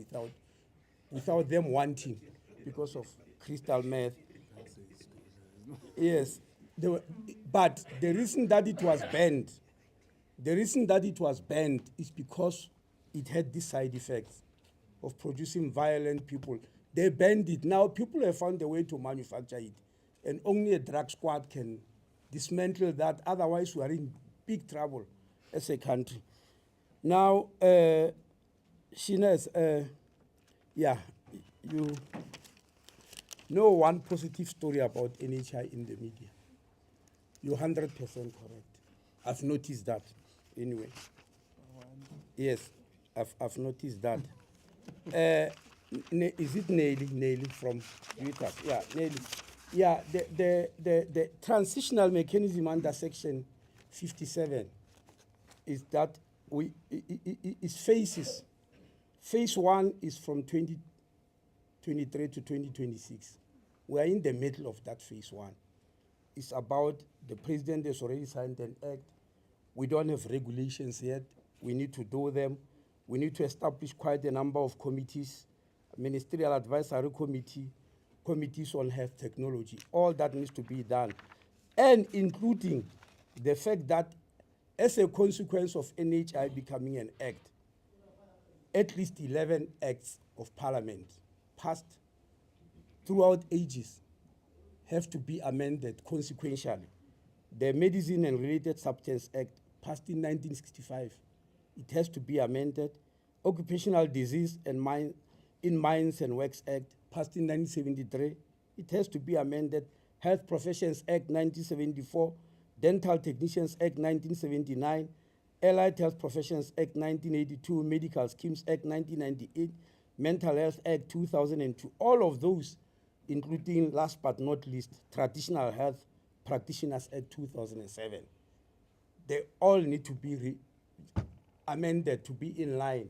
without them wanting, because of crystal meth. Yes, but the reason that it was banned, is because it had these side effects of producing violent people. They banned it. Now people have found a way to manufacture it, and only a drug squad can dismantle that. Otherwise, we are in big trouble as a country. Now, Shines, yeah, you know one positive story about NHI in the media. You're 100% correct. I've noticed that. Anyway, yes, I've noticed that. Is it Nelly from Utah? Yeah, Nelly. Yeah, the transitional mechanism under Section 57 is that it's phases. Phase 1 is from 2023 to 2026. We are in the middle of that phase 1. It's about the president has already signed an act. We don't have regulations yet. We need to do them. We need to establish quite a number of committees, ministerial advisory committee, committees on health technology. All that needs to be done. And including the fact that as a consequence of NHI becoming an act, at least 11 acts of parliament passed throughout ages have to be amended consequentially. The Medicine and Related Substance Act passed in 1965. It has to be amended. Occupational Disease and in Mines and Works Act passed in 1973. It has to be amended. Health Professions Act 1974, Dental Technicians Act 1979, Allied Health Professions Act 1982, Medical Schemes Act 1998, Mental Health Act 2002. All of those, including, last but not least, Traditional Health Practitioners Act 2007. They all need to be amended to be in line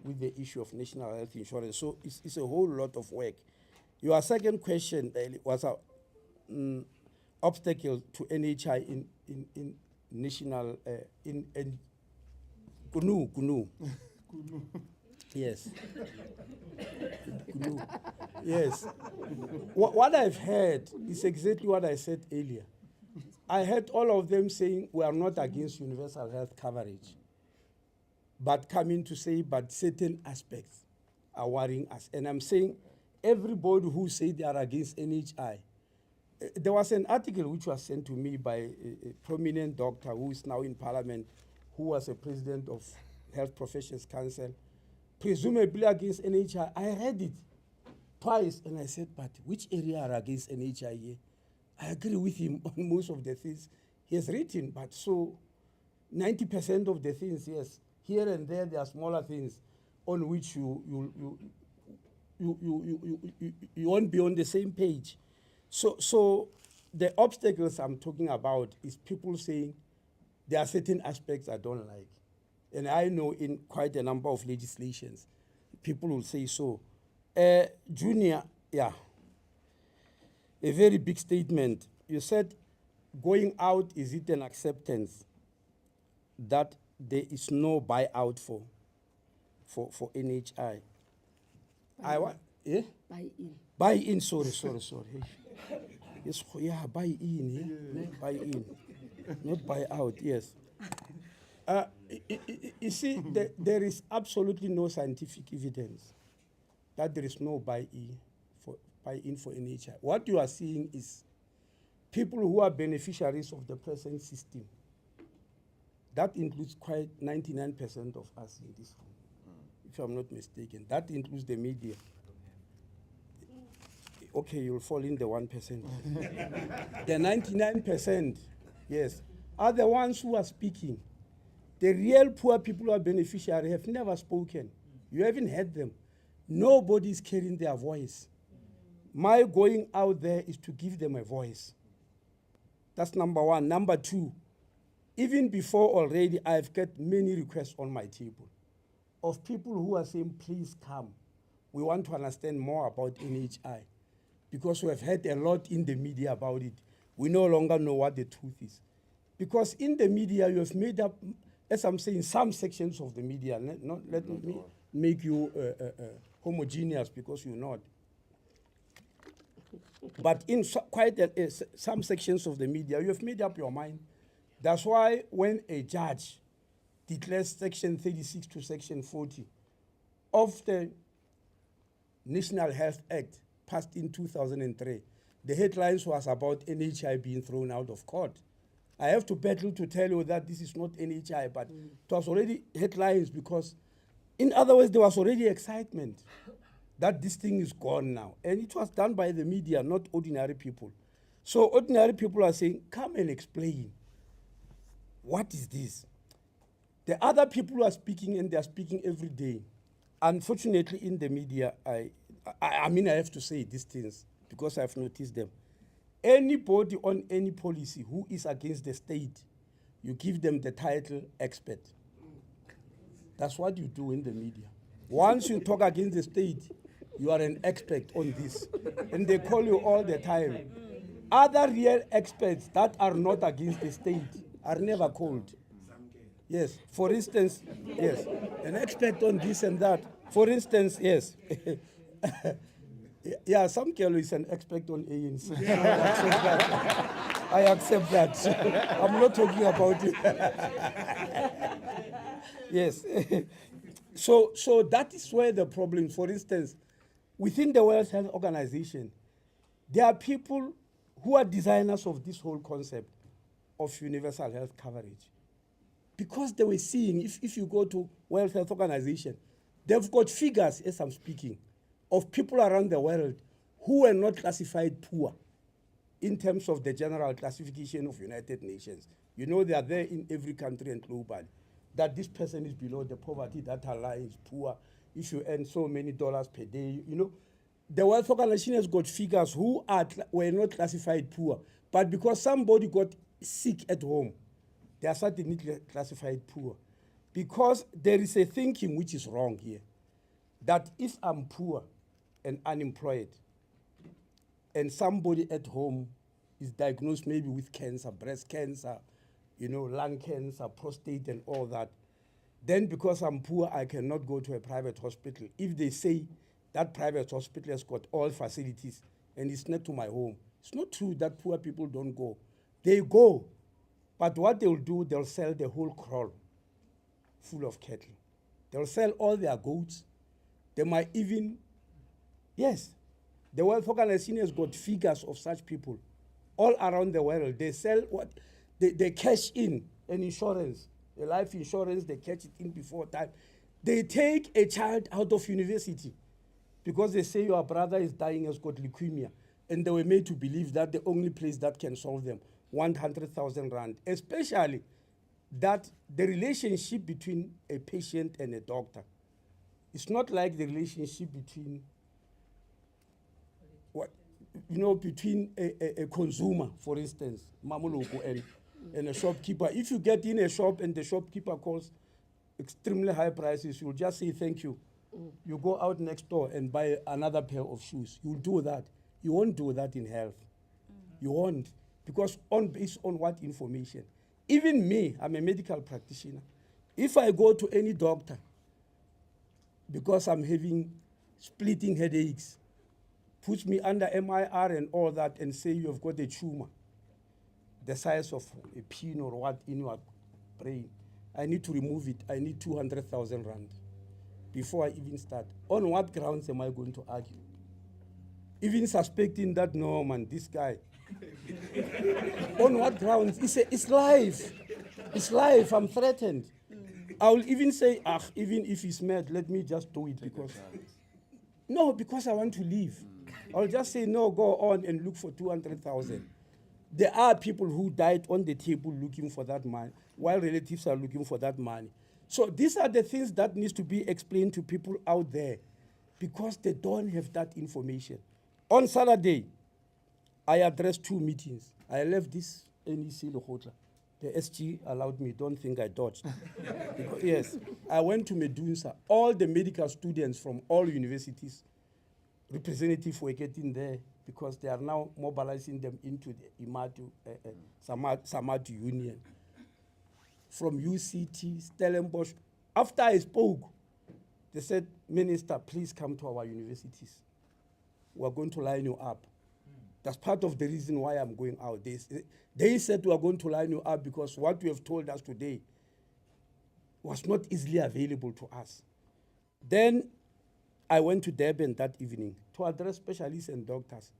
with the issue of national health insurance. So it's a whole lot of work. Your second question was an obstacle to NHI in national, in GNU. Yes. GNU. Yes. What I've heard is exactly what I said earlier. I heard all of them saying we are not against universal health coverage, but coming to say, but certain aspects are worrying us. And I'm saying everybody who say they are against NHI, there was an article which was sent to me by a prominent doctor who is now in parliament, who was a president of Health Professions Council, presumably against NHI. I read it twice and I said, but which area are against NHI here? I agree with him on most of the things he has written, but so 90% of the things, yes, here and there are smaller things on which you won't be on the same page. So the obstacles I'm talking about is people saying there are certain aspects I don't like. And I know in quite a number of legislations, people will say so. Junior, yeah, a very big statement. You said going out, is it an acceptance that there is no buyout for NHI? I want, eh? Buy-in. Buy-in, sorry. Yes, yeah, buy-in, yeah? Buy-in, not buy-out, yes. You see, there is absolutely no scientific evidence that there is no buy-in for NHI. What you are seeing is people who are beneficiaries of the present system. That includes quite 99% of us in this room, if I'm not mistaken. That includes the media. Okay, you'll fall in the 1%. The 99%, yes, are the ones who are speaking. The real poor people who are beneficiaries have never spoken. You haven't heard them. Nobody is carrying their voice. My going out there is to give them a voice. That's number one. Number two, even before already, I've got many requests on my table of people who are saying, please come. We want to understand more about NHI. because we have heard a lot in the media about it. We no longer know what the truth is. Because in the media, you have made up, as I'm saying, some sections of the media, let me make you homogeneous, because you're not. But in some sections of the media, you have made up your mind. That's why when a judge declares Section 36 to Section 40 of the National Health Act passed in 2003, the headlines was about NHI being thrown out of court. I have to battle to tell you that this is not NHI, but it was already headlines, because in other words, there was already excitement that this thing is gone now. And it was done by the media, not ordinary people. So ordinary people are saying, come and explain. What is this? The other people are speaking, and they are speaking every day. Unfortunately, in the media, I mean, I have to say these things because I've noticed them. Anybody on any policy who is against the state, you give them the title expert. That's what you do in the media. Once you talk against the state, you are an expert on this. And they call you all the time. Other real experts that are not against the state are never called. Yes, for instance, yes, an expert on this and that. For instance, yes. Yeah, some girl is an expert on ANC. I accept that. I'm not talking about it. Yes. So that is where the problem, for instance, within the World Health Organization, there are people who are designers of this whole concept of universal health coverage. Because they were seeing, if you go to World Health Organization, they've got figures, as I'm speaking, of people around the world who were not classified poor in terms of the general classification of United Nations. You know, they are there in every country and globally, that this person is below the poverty, that line is poor, if you earn so many dollars per day, you know. The World Organization has got figures who were not classified poor, but because somebody got sick at home, they are suddenly classified poor. Because there is a thinking which is wrong here, that if I'm poor and unemployed, and somebody at home is diagnosed maybe with cancer, breast cancer, you know, lung cancer, prostate and all that, then because I'm poor, I cannot go to a private hospital. If they say that private hospital has got all facilities and it's not to my home, it's not true that poor people don't go. They go, but what they'll do, they'll sell the whole kraal full of cattle. They'll sell all their goats. They might even, yes, the World Organization has got figures of such people all around the world. They sell what? They cash in an insurance, a life insurance, they catch it in before time. They take a child out of university because they say your brother is dying, has got leukemia. And they were made to believe that the only place that can solve them, 100,000 rand, especially that the relationship between a patient and a doctor, it's not like the relationship between between a consumer, for instance, Mmamoloko, and a shopkeeper. If you get in a shop and the shopkeeper calls extremely high prices, you'll just say thank you. You go out next door and buy another pair of shoes. You'll do that. You won't do that in health. You won't. Because based on what information? Even me, I'm a medical practitioner. If I go to any doctor because I'm having splitting headaches, puts me under MIR and all that and say you have got a tumor the size of a pin or what in your brain, I need to remove it. I need 200,000 rand before I even start. On what grounds am I going to argue? Even suspecting that, no man, this guy. On what grounds? It's life. It's life. I'm threatened. I will even say, even if he's mad, let me just do it because. No, because I want to leave. I'll just say, no, go on and look for 200,000. There are people who died on the table looking for that money, while relatives are looking for that money. So these are the things that needs to be explained to people out there because they don't have that information. On Saturday, I addressed 2 meetings. I left this NEC Lekgotla. The SG allowed me, don't think I dodged. Because, yes, I went to Medunsa. All the medical students from all universities, representatives were getting there. because they are now mobilizing them into the Imatu, Samatu Union. From UCT, Stellenbosch. After I spoke, they said, Minister, please come to our universities. We're going to line you up. That's part of the reason why I'm going out. They said we are going to line you up because what you have told us today was not easily available to us. Then I went to Durban that evening to address specialists and doctors,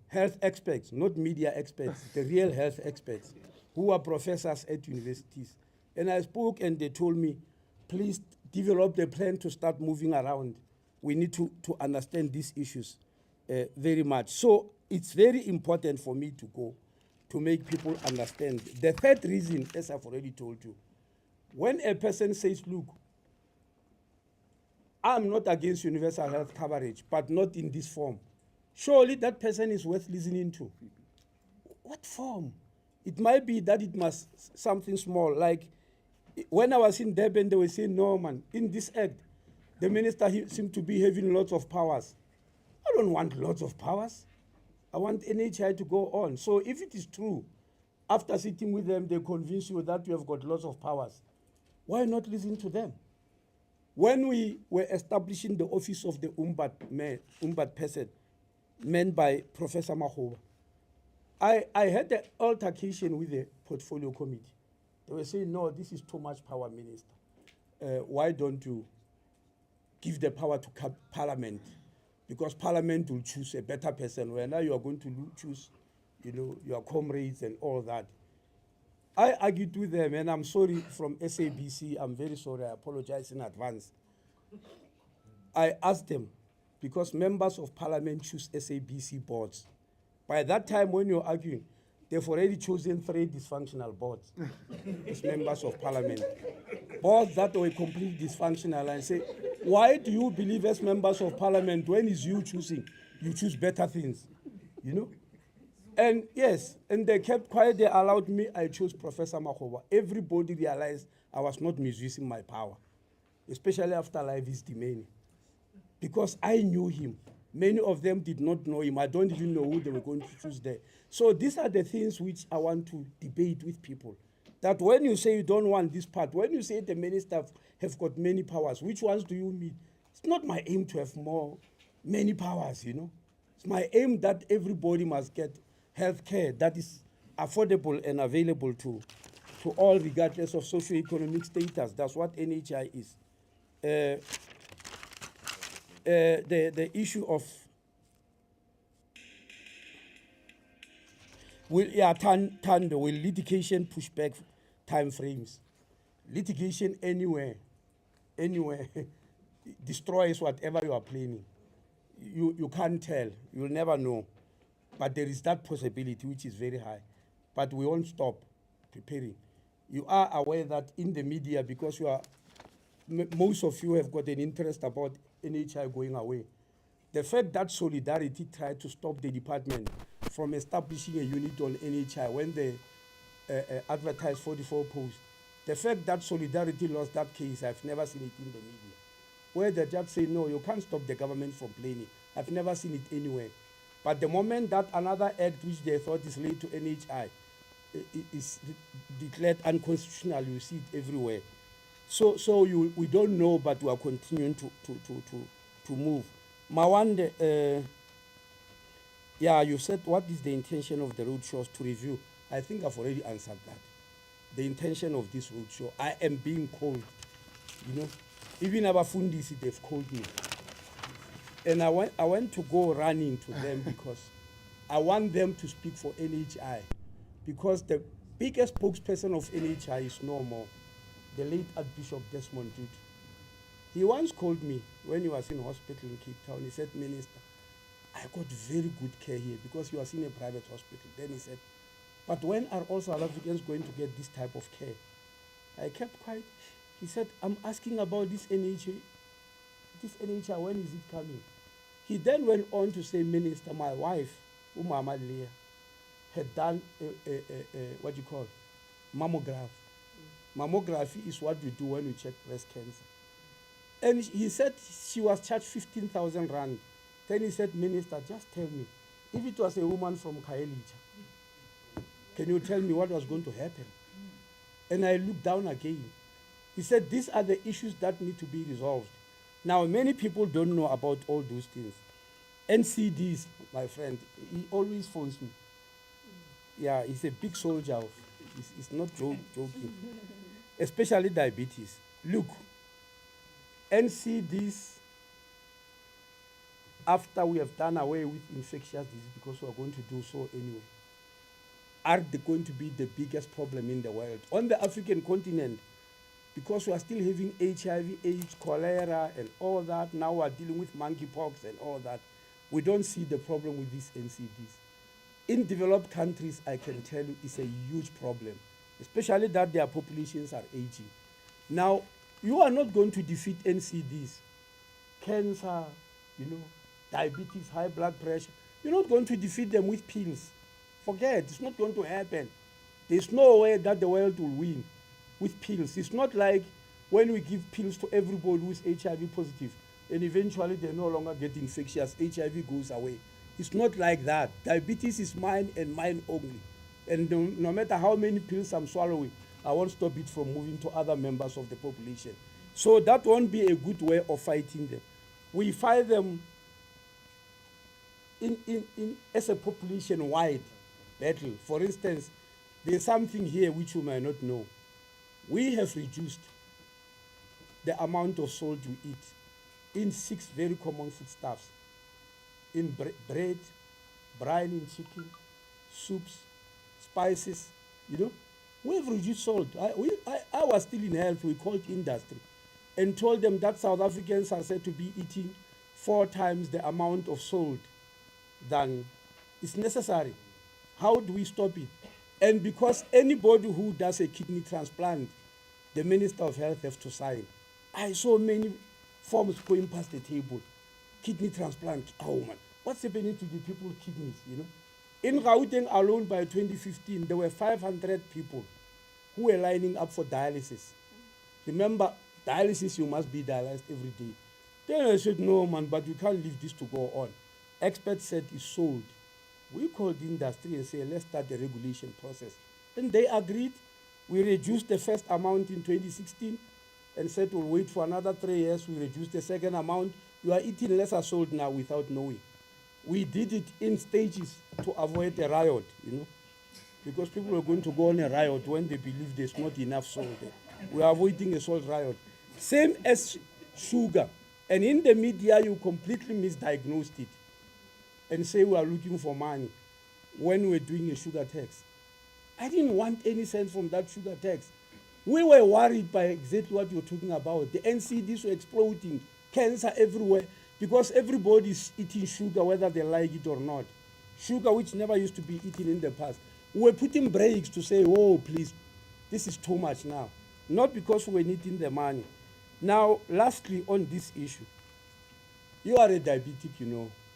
health experts, not media experts, the real health experts, who are professors at universities. And I spoke and they told me, please develop the plan to start moving around. We need to understand these issues very much. So it's very important for me to go to make people understand. The third reason, as I've already told you, when a person says, look, I'm not against universal health coverage, but not in this form, surely that person is worth listening to. What form? It might be that it must something small, like when I was in Durban, they were saying, no, man, in this act, the minister seemed to be having lots of powers. I don't want lots of powers. I want NHI to go on. So if it is true, after sitting with them, they convince you that you have got lots of powers, why not listen to them? When we were establishing the office of the Umbat person, meant by Professor Mahoba, I had an altercation with the portfolio committee. They were saying, no, this is too much power, Minister. Why don't you give the power to Parliament? Because Parliament will choose a better person, where now you are going to choose, your comrades and all that. I argued with them, and I'm sorry from SABC, I'm very sorry, I apologize in advance. I asked them, because members of Parliament choose SABC boards. By that time when you're arguing, they've already chosen 3 dysfunctional boards as members of Parliament. Boards that were completely dysfunctional, and say, why do you believe as members of Parliament, when it's you choosing, you choose better things, And yes, and they kept quiet, they allowed me, I chose Professor Mahoba. Everybody realized I was not misusing my power, especially after Live is Demeni. Because I knew him. Many of them did not know him. I don't even know who they were going to choose there. So these are the things which I want to debate with people. That when you say you don't want this part, when you say the minister have got many powers, which ones do you mean? It's not my aim to have many powers, It's my aim that everybody must get health care that is affordable and available to all, regardless of socioeconomic status. That's what NHI is. The issue of will litigation push back time frames? Litigation anywhere destroys whatever you are planning. You can't tell, you'll never know. But there is that possibility, which is very high. But we won't stop preparing. You are aware that in the media, because most of you have got an interest about NHI going away, the fact that Solidarity tried to stop the department from establishing a unit on NHI when they advertised 44 posts, the fact that Solidarity lost that case, I've never seen it in the media. Where the judge said, no, you can't stop the government from planning. I've never seen it anywhere. But the moment that another act which they thought is linked to NHI is declared unconstitutional, you see it everywhere. So we don't know, but we are continuing to move. Mawande, you said what is the intention of the roadshows to review? I think I've already answered that. The intention of this roadshow, I am being called, even Abafundisi, they've called me. And I went to go running to them because I want them to speak for NHI. Because the biggest spokesperson of NHI is no more, the late Archbishop Desmond Tutu. He once called me when he was in hospital in Cape Town. He said, Minister, I got very good care here because he was in a private hospital. Then he said, but when are all South Africans going to get this type of care? I kept quiet. He said, I'm asking about this NHI. This NHI, when is it coming? He then went on to say, Minister, my wife, Mmamoloko, had done what you call mammograph. Mammography is what we do when we check breast cancer. And he said she was charged 15,000 rand. Then he said, Minister, just tell me, If it was a woman from Kaelija, can you tell me what was going to happen? And I looked down again. He said, these are the issues that need to be resolved. Now, many people don't know about all those things. NCDs, my friend, he always phones me. Yeah, he's a big soldier. He's not joking. Especially diabetes. Look, NCDs, after we have done away with infectious disease, because we are going to do so anyway, are they going to be the biggest problem in the world? On the African continent, because we are still having HIV, AIDS, cholera, and all that, now we are dealing with monkeypox and all that, we don't see the problem with these NCDs. In developed countries, I can tell you, it's a huge problem, especially that their populations are aging. Now, you are not going to defeat NCDs, cancer, diabetes, high blood pressure. You're not going to defeat them with pills. Forget, it's not going to happen. There's no way that the world will win with pills. It's not like when we give pills to everybody who's HIV positive and eventually they no longer get infectious, HIV goes away. It's not like that. Diabetes is mine and mine only. And no matter how many pills I'm swallowing, I won't stop it from moving to other members of the population. So that won't be a good way of fighting them. We fight them as a population-wide battle. For instance, there's something here which you may not know. We have reduced the amount of salt we eat in 6 very common foodstuffs. In bread, brine in chicken, soups, spices, We've reduced salt. I was still in health, we called industry, and told them that South Africans are said to be eating 4 times the amount of salt than is necessary. How do we stop it? And because anybody who does a kidney transplant, the Minister of Health has to sign. I saw many forms going past the table. Kidney transplant, oh man, what's happening to the people's kidneys, In Gauteng alone by 2015, there were 500 people who were lining up for dialysis. Remember, dialysis, you must be dialyzed every day. Then I said, no man, but we can't leave this to go on. Experts said it's sold. We called the industry and said, let's start the regulation process. And they agreed. We reduced the first amount in 2016 and said we'll wait for another 3 years. We reduced the second amount. You are eating lesser salt now without knowing. We did it in stages to avoid a riot, because people are going to go on a riot when they believe there's not enough salt there. We are avoiding a salt riot. Same as sugar. And in the media, you completely misdiagnosed it and say we are looking for money when we're doing a sugar tax. I didn't want any sense from that sugar tax. We were worried by exactly what you're talking about. The NCDs were exploding, cancer everywhere, because everybody's eating sugar whether they like it or not. Sugar which never used to be eaten in the past. We were putting brakes to say, oh, please, this is too much now. Not because we were needing the money. Now, lastly, on this issue, you are a diabetic,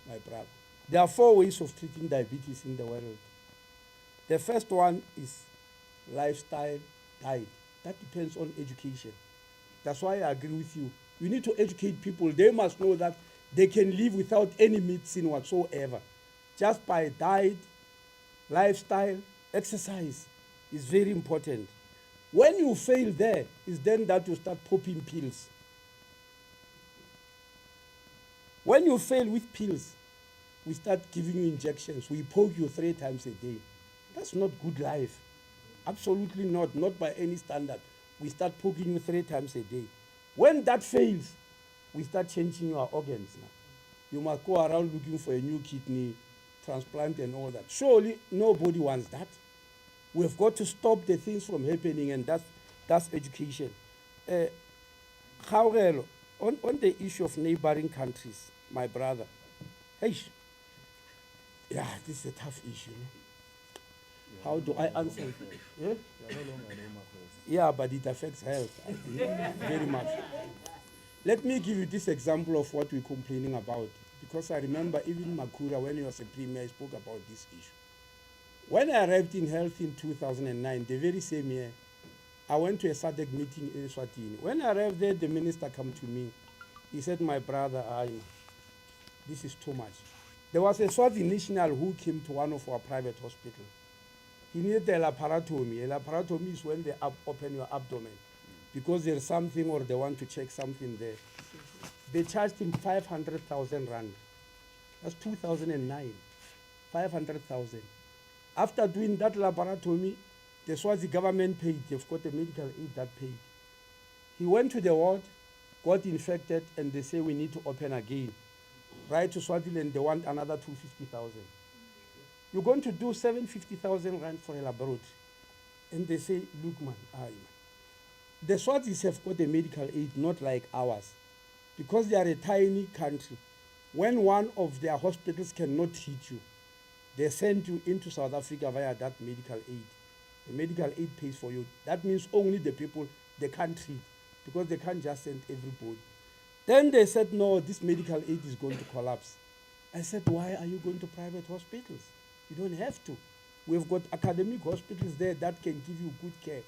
my brother. There are 4 ways of treating diabetes in the world. The first one is lifestyle, diet. That depends on education. That's why I agree with you. You need to educate people. They must know that they can live without any medicine whatsoever. Just by diet, lifestyle, exercise is very important. When you fail there, it's then that you start popping pills. When you fail with pills, we start giving you injections. We poke you 3 times a day. That's not good life. Absolutely not by any standard. We start poking you 3 times a day. When that fails, we start changing your organs now. You must go around looking for a new kidney transplant and all that. Surely nobody wants that. We've got to stop the things from happening, and that's education. However, on the issue of neighboring countries, my brother, this is a tough issue. How do I answer it? Yeah, but it affects health very much. Let me give you this example of what we're complaining about, because I remember even Makura, when he was a premier, spoke about this issue. When I arrived in health in 2009, the very same year, I went to a SADC meeting in Eswatini. When I arrived there, the minister came to me. He said, my brother, this is too much. There was a Swazi national who came to one of our private hospitals. He needed a laparotomy. A laparotomy is when they open your abdomen because there's something or they want to check something there. They charged him 500,000 rand. That's 2009, 500,000. After doing that laparotomy, the Swazi government paid. They've got a medical aid that paid. He went to the ward, got infected, and they say we need to open again. Right to Swaziland, they want another 250,000. You're going to do 750,000 rand for a laboratory. And they say, look, man, the Swazis have got a medical aid, not like ours. Because they are a tiny country. When one of their hospitals cannot treat you, they send you into South Africa via that medical aid. The medical aid pays for you. That means only the people they can't treat, because they can't just send everybody. Then they said, no, this medical aid is going to collapse. I said, why are you going to private hospitals? You don't have to. We've got academic hospitals there that can give you good care.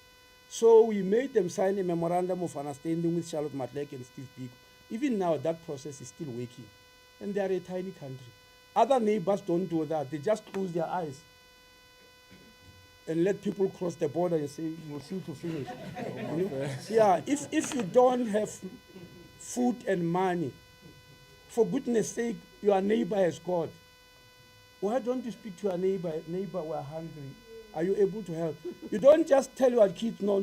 So we made them sign a memorandum of understanding with Charlotte Matlek and Steve Biko. Even now, that process is still working. And they are a tiny country. Other neighbors don't do that. They just close their eyes and let people cross the border and say, you'll see to finish. You know? Yeah, if you don't have food and money, for goodness sake, your neighbor has God. Why don't you speak to your neighbor? Neighbor, we're hungry. Are you able to help? You don't just tell your kids, no,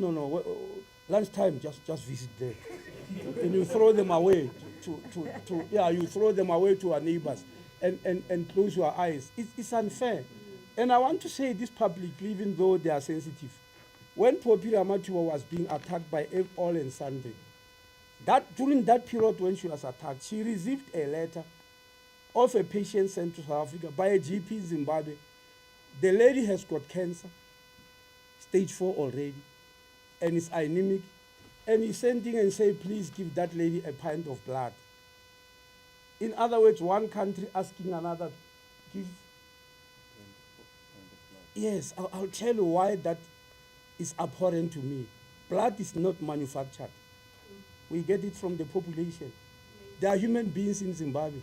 lunchtime, just visit there. And you throw them away you throw them away to our neighbors and close your eyes. It's unfair. And I want to say this publicly, even though they are sensitive. When Popira Matua was being attacked by all and sundry, during that period when she was attacked, she received a letter of a patient sent to South Africa by a GP in Zimbabwe. The lady has got cancer, stage 4 already, and is anemic. And he's sending and say, please give that lady a pint of blood. In other words, one country asking another, give. Yes, I'll tell you why that is abhorrent to me. Blood is not manufactured. We get it from the population. There are human beings in Zimbabwe.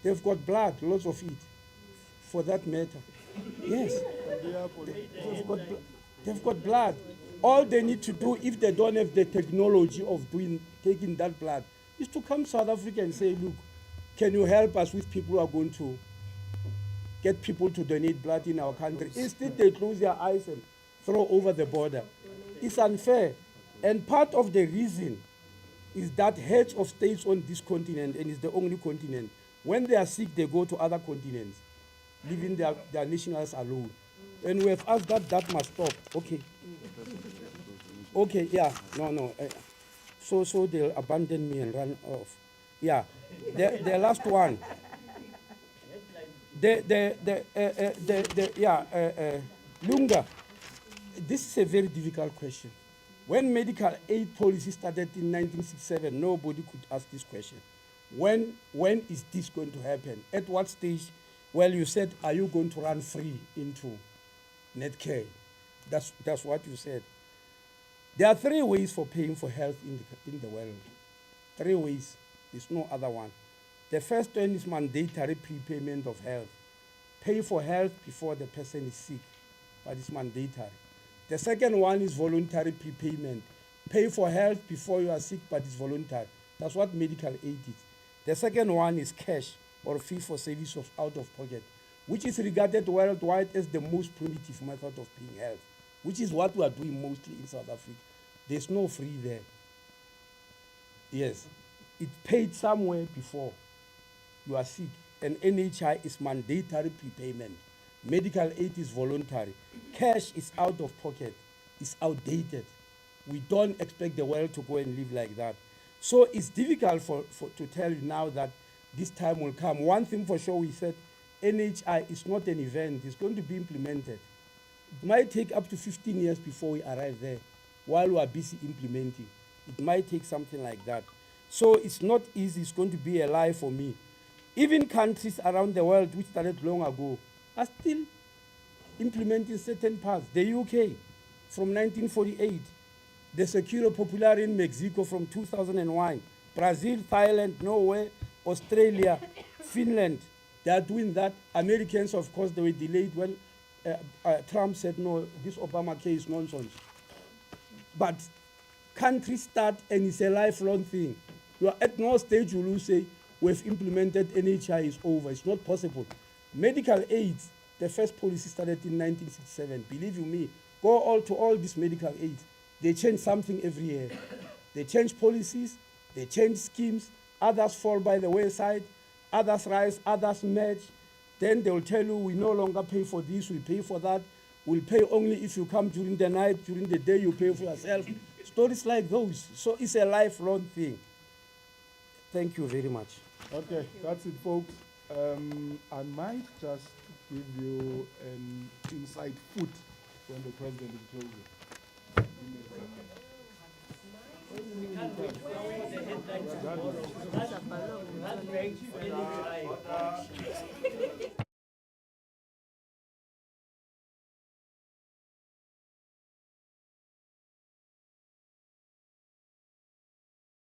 They've got blood, lots of it, for that matter. Yes, they've got blood. All they need to do, if they don't have the technology of taking that blood, is to come to South Africa and say, look, can you help us with people who are going to get people to donate blood in our country? Instead, they close their eyes and throw over the border. It's unfair. And part of the reason is that heads of states on this continent, and it's the only continent, when they are sick, they go to other continents, leaving their nationals alone. And we have asked that must stop. Okay. Okay, yeah, no. So they'll abandon me and run off. Yeah, the last one. Lunga, this is a very difficult question. When medical aid policy started in 1967, nobody could ask this question. When is this going to happen? At what stage? Well, you said, are you going to run free into Netcare? That's what you said. There are 3 ways for paying for health in the world. 3 ways. There's no other one. The first one is mandatory prepayment of health. Pay for health before the person is sick, but it's mandatory. The second one is voluntary prepayment. Pay for health before you are sick, but it's voluntary. That's what medical aid is. The second one is cash or fee for service of out of pocket, which is regarded worldwide as the most primitive method of paying health, which is what we are doing mostly in South Africa. There's no free there. Yes, it paid somewhere before you are sick, and NHI is mandatory prepayment. Medical aid is voluntary. Cash is out of pocket. It's outdated. We don't expect the world to go and live like that. So it's difficult to tell you now that this time will come. One thing for sure, we said NHI is not an event. It's going to be implemented. It might take up to 15 years before we arrive there, while we are busy implementing. It might take something like that. So it's not easy. It's going to be a lie for me. Even countries around the world which started long ago are still implementing certain parts. The UK from 1948, the Seguro Popular in Mexico from 2001, Brazil, Thailand, Norway, Australia, Finland, They are doing that. Americans, of course, they were delayed when Trump said, no, this Obamacare is nonsense. But countries start, and it's a lifelong thing. You are at no stage will you say, we've implemented NHI, is over. It's not possible. Medical aids, the first policy started in 1967. Believe you me, go to all these medical aids. They change something every year. They change policies, they change schemes, others fall by the wayside, others rise, others merge. Then they will tell you, we no longer pay for this, we pay for that. We'll pay only if you come during the night, during the day you pay for yourself. Stories like those. So it's a lifelong thing. Thank you very much. Okay, that's it, folks. I might just give you an inside foot when the president is closing.